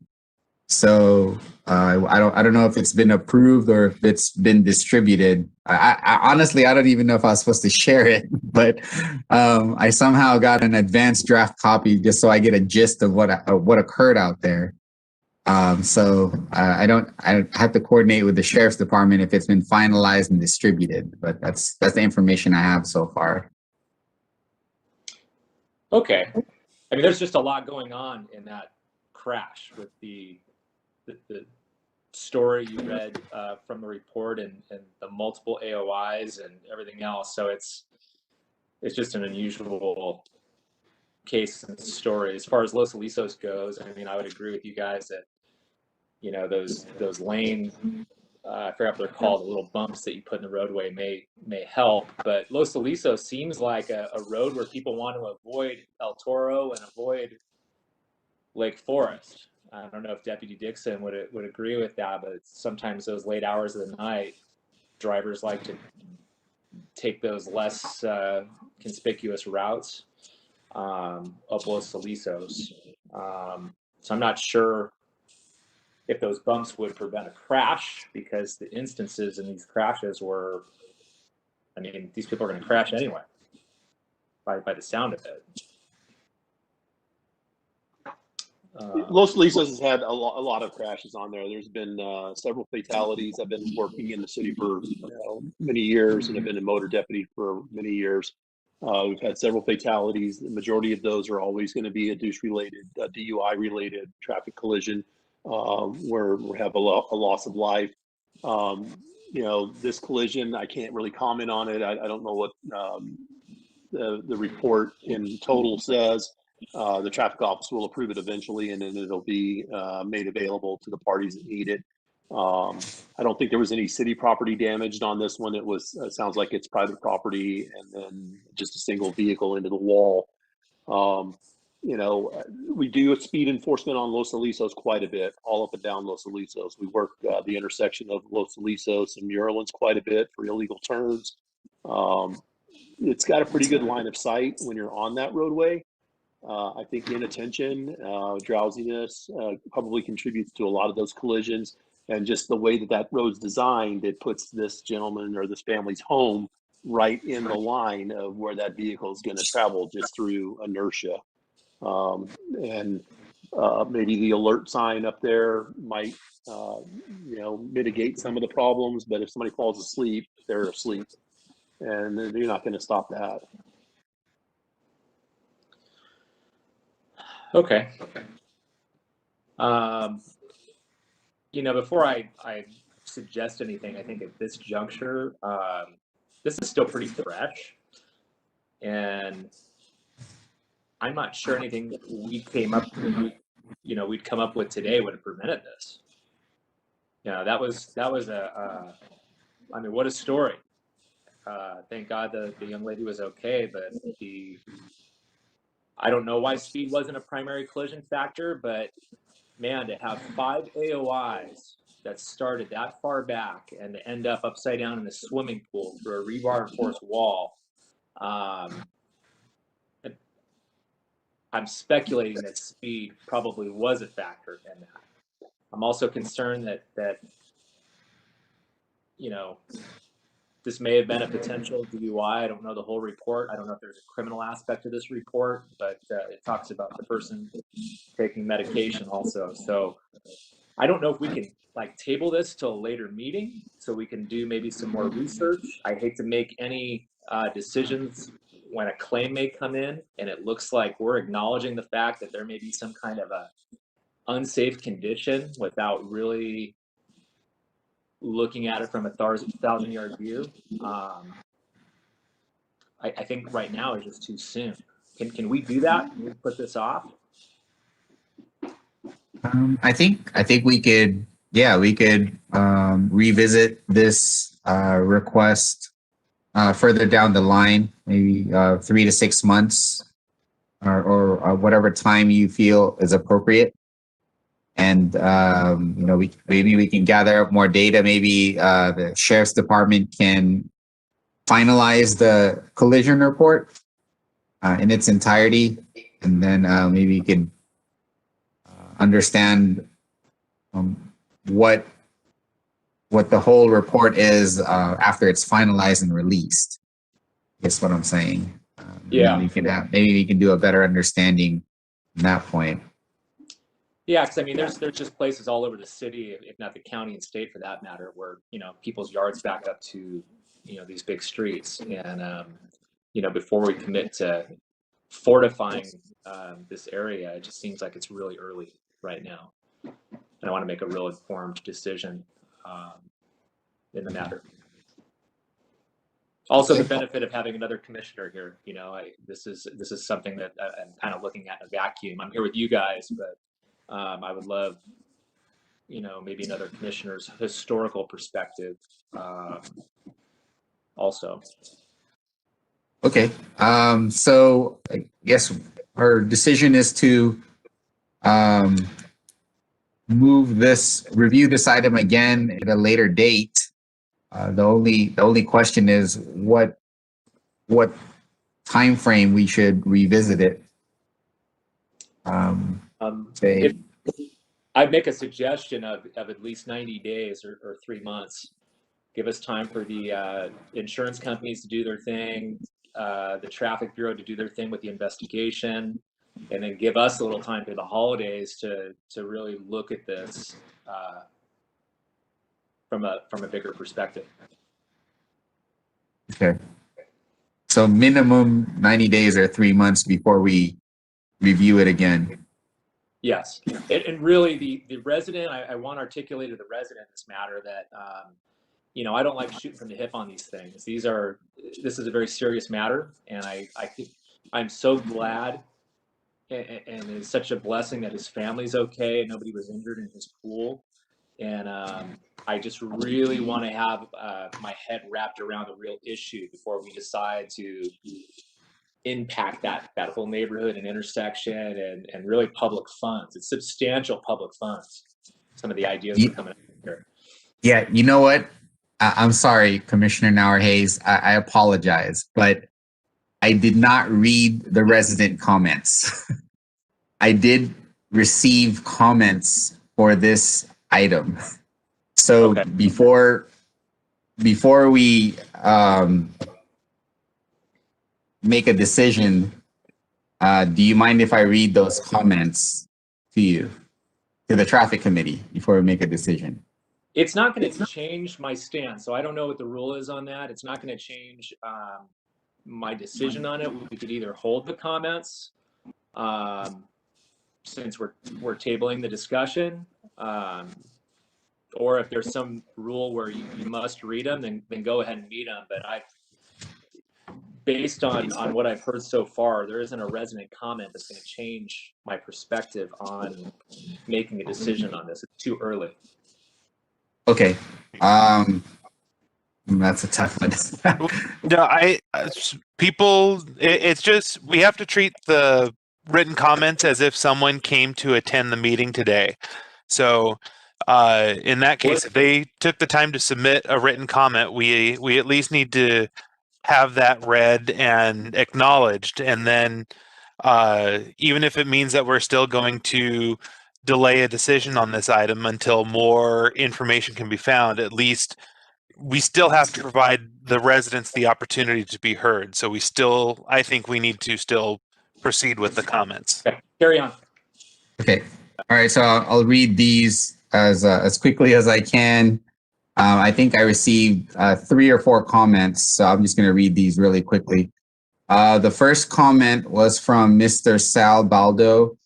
So I don't know if it's been approved or if it's been distributed. I honestly, I don't even know if I was supposed to share it, but I somehow got an advanced draft copy just so I get a gist of what occurred out there. So I have to coordinate with the sheriff's department if it's been finalized and distributed, but that's the information I have so far. Okay. I mean, there's just a lot going on in that crash with the story you read from the report and the multiple AOIs and everything else. So it's just an unusual case and story. As far as Los Alisos goes, I mean, I would agree with you guys that, you know, those lane, I forgot what they're called, the little bumps that you put in the roadway may help. But Los Alisos seems like a road where people want to avoid El Toro and avoid Lake Forest. I don't know if Deputy Dixon would agree with that, but sometimes those late hours of the night, drivers like to take those less conspicuous routes up Los Alisos. So I'm not sure if those bumps would prevent a crash, because the instances in these crashes were, I mean, these people are going to crash anyway by the sound of it. Los Lisos has had a lot of crashes on there. There's been several fatalities. I've been working in the city for many years, and I've been a motor deputy for many years. We've had several fatalities. The majority of those are always going to be a DUI-related traffic collision, where we have a loss of life. This collision, I can't really comment on it. I don't know what the report in total says. The traffic office will approve it eventually, and then it'll be made available to the parties that need it. I don't think there was any city property damaged on this one. It sounds like it's private property, and then just a single vehicle into the wall. We do speed enforcement on Los Alisos quite a bit, all up and down Los Alisos. We work the intersection of Los Alisos and Muralens quite a bit for illegal turns. It's got a pretty good line of sight when you're on that roadway. I think inattention, drowsiness probably contributes to a lot of those collisions, and just the way that road's designed, it puts this gentleman or this family's home right in the line of where that vehicle is going to travel, just through inertia. And maybe the alert sign up there might, mitigate some of the problems, but if somebody falls asleep, they're asleep, and you're not going to stop that. Okay. Before I suggest anything, I think at this juncture, this is still pretty fresh, and I'm not sure anything that we'd come up with today would have prevented this. That was I mean, what a story. Thank God the young lady was okay, but I don't know why speed wasn't a primary collision factor, but man, to have 5 AOIs that started that far back and to end up upside down in a swimming pool through a rebar reinforced wall, I'm speculating that speed probably was a factor in that. I'm also concerned that this may have been a potential DUI. I don't know the whole report. I don't know if there's a criminal aspect to this report, but it talks about the person taking medication also. So I don't know if we can table this till a later meeting so we can do maybe some more research. I hate to make any decisions when a claim may come in and it looks like we're acknowledging the fact that there may be some kind of a unsafe condition without really looking at it from a 1,000-yard view. I think right now is just too soon. Can we do that? Can we put this off? I think we could revisit this request further down the line, maybe 3 to 6 months, or whatever time you feel is appropriate. And maybe we can gather up more data. Maybe the sheriff's department can finalize the collision report in its entirety, and then maybe you can understand what the whole report is after it's finalized and released. That's what I'm saying. Yeah. Maybe we can do a better understanding at that point. Yeah, because I mean, there's just places all over the city, if not the county and state for that matter, where people's yards back up to these big streets, and before we commit to fortifying this area, it just seems like it's really early right now, and I want to make a real informed decision in the matter. Also, the benefit of having another commissioner here, this is something that I'm kind of looking at in a vacuum. I'm here with you guys, but I would love, maybe another commissioner's historical perspective also. Okay. So I guess our decision is to review this item again at a later date. The only question is what time frame we should revisit it. If I'd make a suggestion of at least 90 days or 3 months. Give us time for the insurance companies to do their thing, the traffic bureau to do their thing with the investigation, and then give us a little time through the holidays to really look at this from a bigger perspective. Okay. So minimum 90 days or 3 months before we review it again. Yes, and really the resident, I want to articulate to the resident this matter that I don't like shooting from the hip on these things. This is a very serious matter, and I'm so glad, and it's such a blessing that his family's okay and nobody was injured in his pool. And I just really want to have my head wrapped around the real issue before we decide to impact that whole neighborhood and intersection and really public funds. It's substantial public funds. Some of the ideas are coming up here. Yeah, you know what? I'm sorry, Commissioner Nauer-Hayes. I apologize, but I did not read the resident comments. I did receive comments for this item. So Okay. before we make a decision, do you mind if I read those comments to the traffic committee before we make a decision? It's not going to change my stance. So I don't know what the rule is on that. It's not going to change my decision on it. We could either hold the comments since we're tabling the discussion, or if there's some rule where you must read them, then go ahead and read them. But based on what I've heard so far, there isn't a resident comment that's going to change my perspective on making a decision on this. It's too early. Okay. That's a tough one. No, it's just, we have to treat the written comments as if someone came to attend the meeting today. So in that case, if they took the time to submit a written comment, we at least need to have that read and acknowledged. And then even if it means that we're still going to delay a decision on this item until more information can be found, at least we still have to provide the residents the opportunity to be heard. So I think we need to still proceed with the comments. Okay, carry on. Okay. All right. So I'll read these as quickly as I can. I think I received 3 or 4 comments, so I'm just going to read these really quickly. The first comment was from Mr. Sal Baldo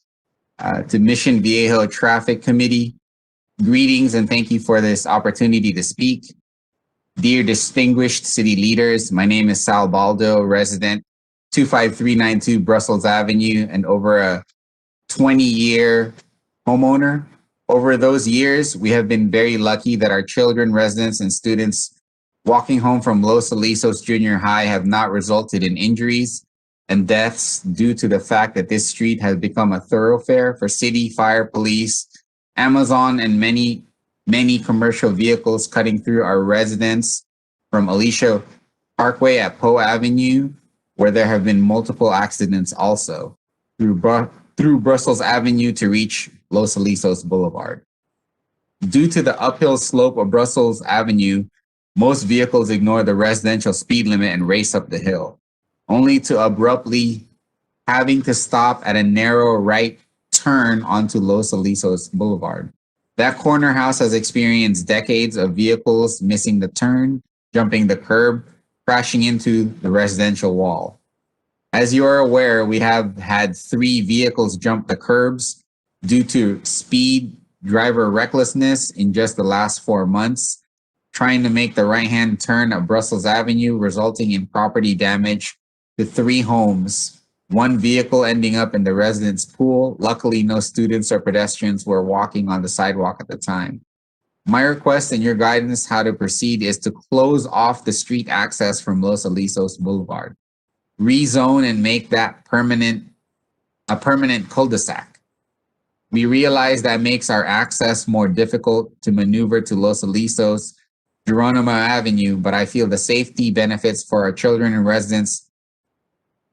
to Mission Viejo Traffic Committee. Greetings and thank you for this opportunity to speak. Dear distinguished city leaders, my name is Sal Baldo, resident 25392 Brussels Avenue, and over a 20-year homeowner. Over those years, we have been very lucky that our children, residents, and students walking home from Los Alisos Junior High have not resulted in injuries and deaths due to the fact that this street has become a thoroughfare for city, fire, police, Amazon, and many commercial vehicles cutting through our residents from Alicia Parkway at Poe Avenue, where there have been multiple accidents also, through Brussels Avenue to reach Los Alisos Boulevard. Due to the uphill slope of Brussels Avenue, most vehicles ignore the residential speed limit and race up the hill, only to abruptly having to stop at a narrow right turn onto Los Alisos Boulevard. That corner house has experienced decades of vehicles missing the turn, jumping the curb, crashing into the residential wall. As you are aware, we have had 3 vehicles jump the curbs due to speed, driver recklessness in just the last 4 months, trying to make the right-hand turn at Brussels Avenue, resulting in property damage to 3 homes, 1 vehicle ending up in the residence pool. Luckily, no students or pedestrians were walking on the sidewalk at the time. My request and your guidance how to proceed is to close off the street access from Los Alisos Boulevard, rezone and make that a permanent cul-de-sac. We realize that makes our access more difficult to maneuver to Los Alisos, Geronimo Avenue, but I feel the safety benefits for our children and residents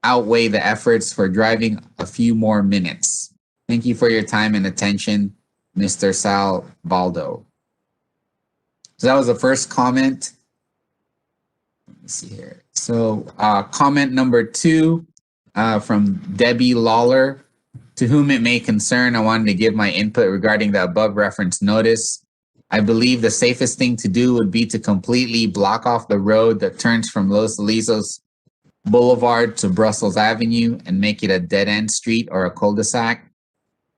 outweigh the efforts for driving a few more minutes. Thank you for your time and attention, Mr. Sal Baldo. So that was the first comment. Let me see here. So comment number 2 from Debbie Lawler. To whom it may concern, I wanted to give my input regarding the above referenced notice. I believe the safest thing to do would be to completely block off the road that turns from Los Alisos Boulevard to Brussels Avenue and make it a dead-end street or a cul-de-sac.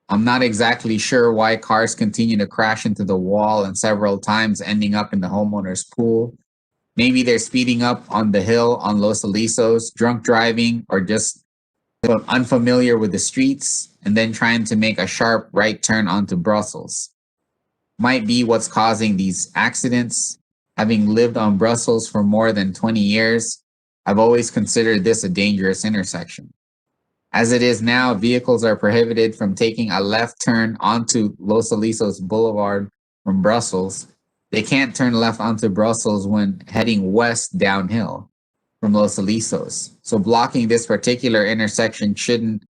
I'm not exactly sure why cars continue to crash into the wall and several times ending up in the homeowner's pool. Maybe they're speeding up on the hill on Los Alisos, drunk driving, or just unfamiliar with the streets, and then trying to make a sharp right turn onto Brussels. Might be what's causing these accidents. Having lived on Brussels for more than 20 years, I've always considered this a dangerous intersection. As it is now, vehicles are prohibited from taking a left turn onto Los Alisos Boulevard from Brussels. They can't turn left onto Brussels when heading west downhill from Los Alisos. So blocking this particular intersection shouldn't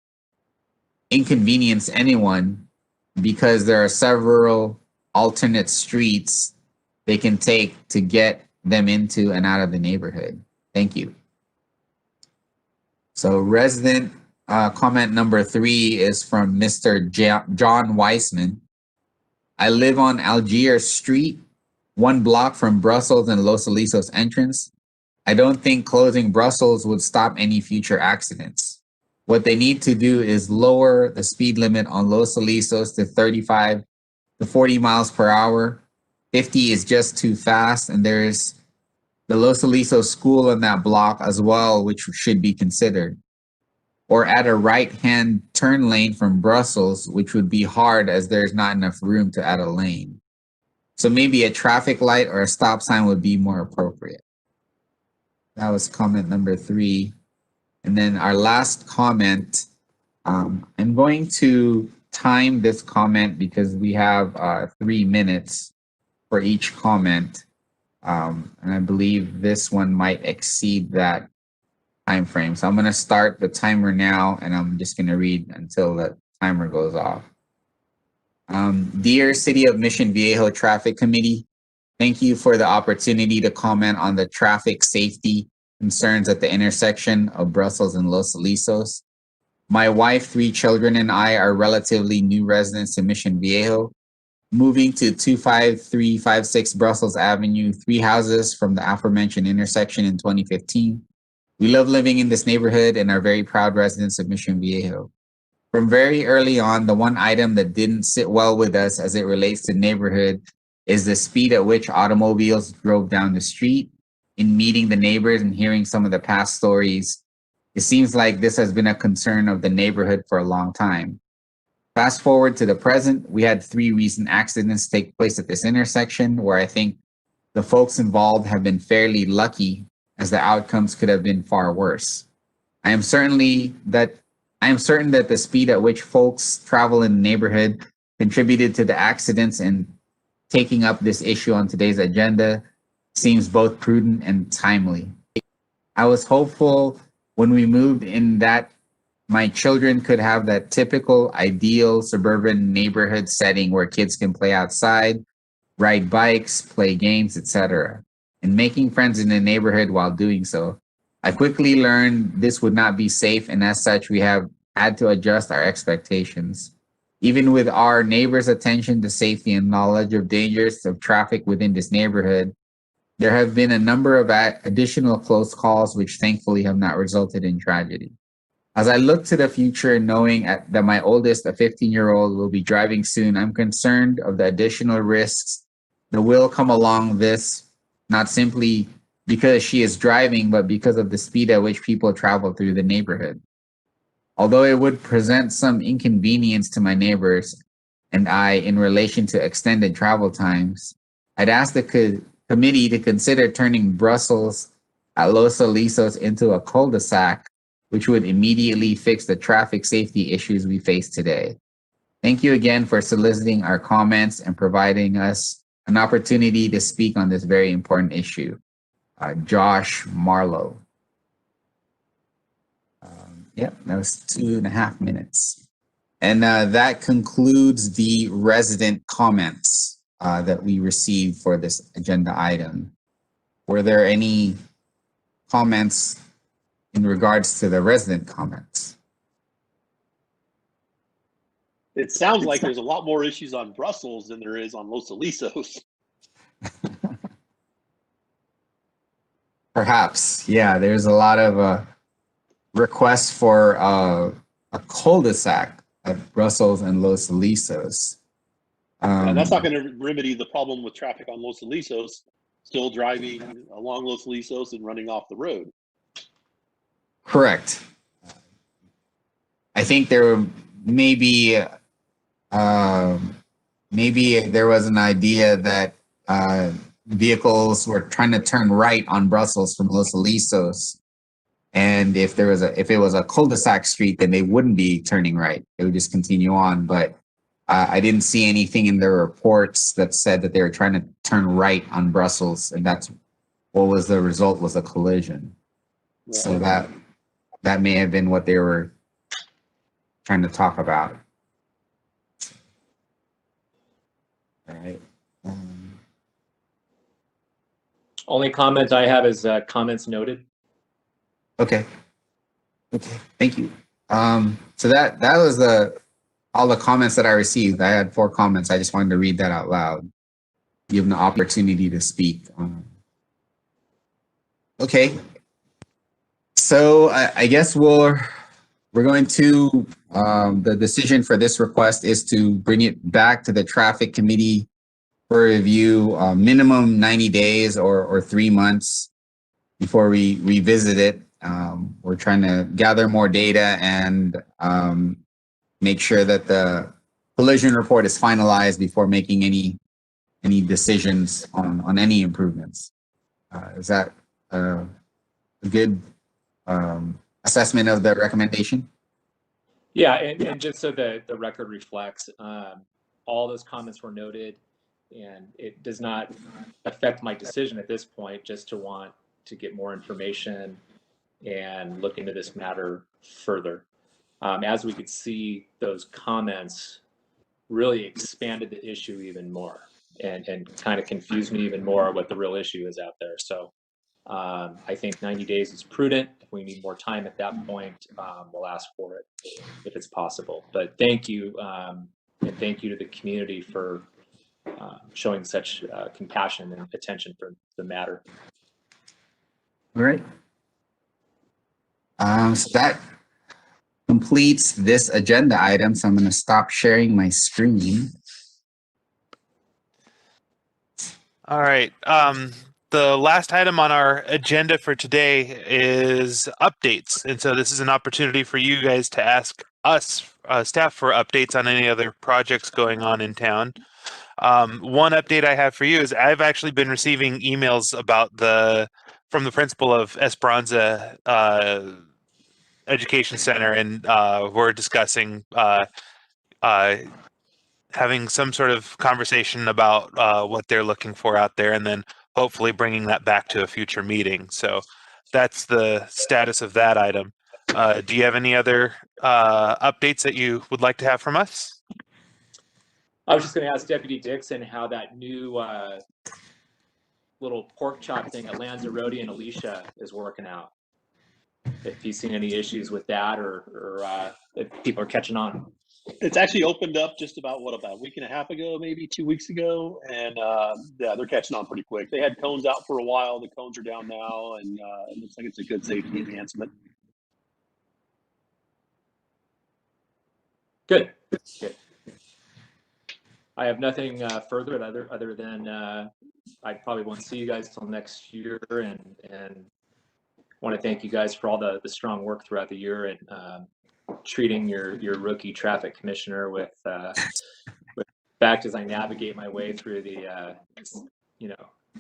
inconvenience anyone because there are several alternate streets they can take to get them into and out of the neighborhood. Thank you. So resident comment number 3 is from Mr. John Weissman. I live on Algiers Street, 1 block from Brussels and Los Alisos entrance. I don't think closing Brussels would stop any future accidents. What they need to do is lower the speed limit on Los Alisos to 35 to 40 miles per hour. 50 is just too fast, and there's the Los Alisos school in that block as well, which should be considered. Or add a right-hand turn lane from Brussels, which would be hard as there's not enough room to add a lane. So maybe a traffic light or a stop sign would be more appropriate. That was comment number 3. And then our last comment, I'm going to time this comment because we have 3 minutes for each comment. And I believe this one might exceed that time frame. So I'm going to start the timer now, and I'm just going to read until the timer goes off. Dear City of Mission Viejo Traffic Committee, thank you for the opportunity to comment on the traffic safety concerns at the intersection of Brussels and Los Alisos. My wife, 3 children, and I are relatively new residents in Mission Viejo, moving to 25356 Brussels Avenue, 3 houses from the aforementioned intersection in 2015. We love living in this neighborhood and are very proud residents of Mission Viejo. From very early on, the one item that didn't sit well with us as it relates to neighborhood is the speed at which automobiles drove down the street. In meeting the neighbors and hearing some of the past stories, it seems like this has been a concern of the neighborhood for a long time. Fast forward to the present, we had 3 recent accidents take place at this intersection where I think the folks involved have been fairly lucky, as the outcomes could have been far worse. I am certain that the speed at which folks travel in the neighborhood contributed to the accidents, and taking up this issue on today's agenda seems both prudent and timely. I was hopeful when we moved in that my children could have that typical ideal suburban neighborhood setting where kids can play outside, ride bikes, play games, etc., and making friends in the neighborhood while doing so. I quickly learned this would not be safe, and as such, we have had to adjust our expectations. Even with our neighbors' attention to safety and knowledge of dangers of traffic within this neighborhood, there have been a number of additional close calls which thankfully have not resulted in tragedy. As I look to the future, knowing that my oldest, a 15-year-old, will be driving soon, I'm concerned of the additional risks that will come along this, not simply because she is driving, but because of the speed at which people travel through the neighborhood. Although it would present some inconvenience to my neighbors and I in relation to extended travel times, I'd ask the committee to consider turning Brussels at Los Alisos into a cul-de-sac, which would immediately fix the traffic safety issues we face today. Thank you again for soliciting our comments and providing us an opportunity to speak on this very important issue. Josh Marlowe. Yep, that was 2.5 minutes. And that concludes the resident comments that we received for this agenda item. Were there any comments in regards to the resident comments? It sounds like there's a lot more issues on Brussels than there is on Los Alisos. Perhaps, yeah, there's a lot of requests for a cul-de-sac at Brussels and Los Alisos. And that's not going to remedy the problem with traffic on Los Alisos, still driving along Los Alisos and running off the road. Correct. I think there maybe there was an idea that vehicles were trying to turn right on Brussels from Los Alisos, and if it was a cul-de-sac street, then they wouldn't be turning right; they would just continue on. But I didn't see anything in their reports that said that they were trying to turn right on Brussels, and that's what was the result, was a collision. Yeah. So that may have been what they were trying to talk about. All right. Only comment I have is comments noted. Okay. Okay. Thank you. So that was all the comments that I received. I had 4 comments. I just wanted to read that out loud, give them the opportunity to speak. Okay. So I guess we're going to, the decision for this request is to bring it back to the traffic committee for review, minimum 90 days or 3 months before we revisit it. We're trying to gather more data and make sure that the collision report is finalized before making any decisions on any improvements. Is that a good assessment of the recommendation? Yeah, and just so the record reflects, all those comments were noted, and it does not affect my decision at this point, just to want to get more information and look into this matter further. As we could see, those comments really expanded the issue even more and kind of confused me even more what the real issue is out there. So I think 90 days is prudent. If we need more time at that point, we'll ask for it if it's possible. But thank you, and thank you to the community for showing such compassion and attention for the matter. All right. So that completes this agenda item. So I'm going to stop sharing my screen. All right. The last item on our agenda for today is updates. And so this is an opportunity for you guys to ask us, staff, for updates on any other projects going on in town. One update I have for you is I've actually been receiving emails from the principal of Esperanza Education Center, and we're discussing having some sort of conversation about what they're looking for out there, and then hopefully bringing that back to a future meeting. So that's the status of that item. Do you have any other updates that you would like to have from us? I was just going to ask Deputy Dixon how that new little pork chop thing at Lanzarote and Alicia is working out. If he's seen any issues with that, or if people are catching on. It's actually opened up just about a week and a half ago, maybe 2 weeks ago, and yeah, they're catching on pretty quick. They had cones out for a while. The cones are down now, and it looks like it's a good safety enhancement. Good. Good. I have nothing further other than I probably won't see you guys till next year, and want to thank you guys for all the strong work throughout the year and treating your rookie traffic commissioner with respect as I navigate my way through the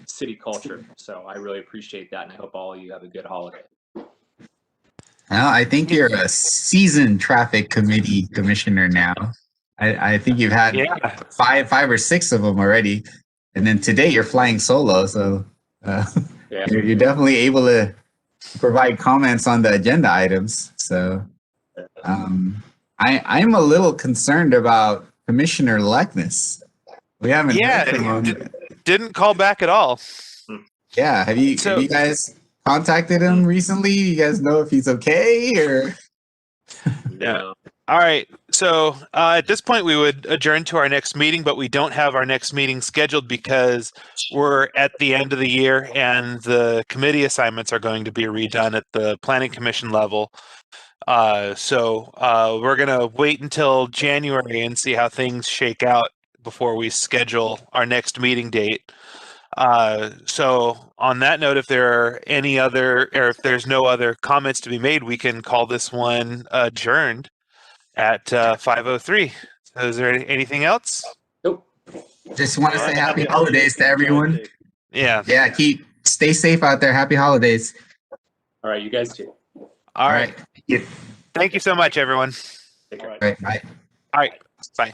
city culture. So I really appreciate that, and I hope all of you have a good holiday. Well, I think you're a seasoned traffic committee commissioner now. I think you've had five or six of them already, and then today you're flying solo. So you're definitely able to provide comments on the agenda items. So I'm a little concerned about Commissioner Leckness. We haven't heard from him. Didn't call back at all. Yeah, have you guys contacted him recently? You guys know if he's okay or? No. All right. So at this point, we would adjourn to our next meeting, but we don't have our next meeting scheduled because we're at the end of the year and the committee assignments are going to be redone at the Planning Commission level. So we're going to wait until January and see how things shake out before we schedule our next meeting date. So on that note, if there are any other, or if there's no other comments to be made, we can call this one adjourned at 5:03. So is there anything else? Nope. Just want to say happy holidays to everyone. Yeah. Yeah, stay safe out there. Happy holidays. All right, you guys too. All right. Yeah. Thank you so much, everyone. Take care. All right. Bye. All right. Bye.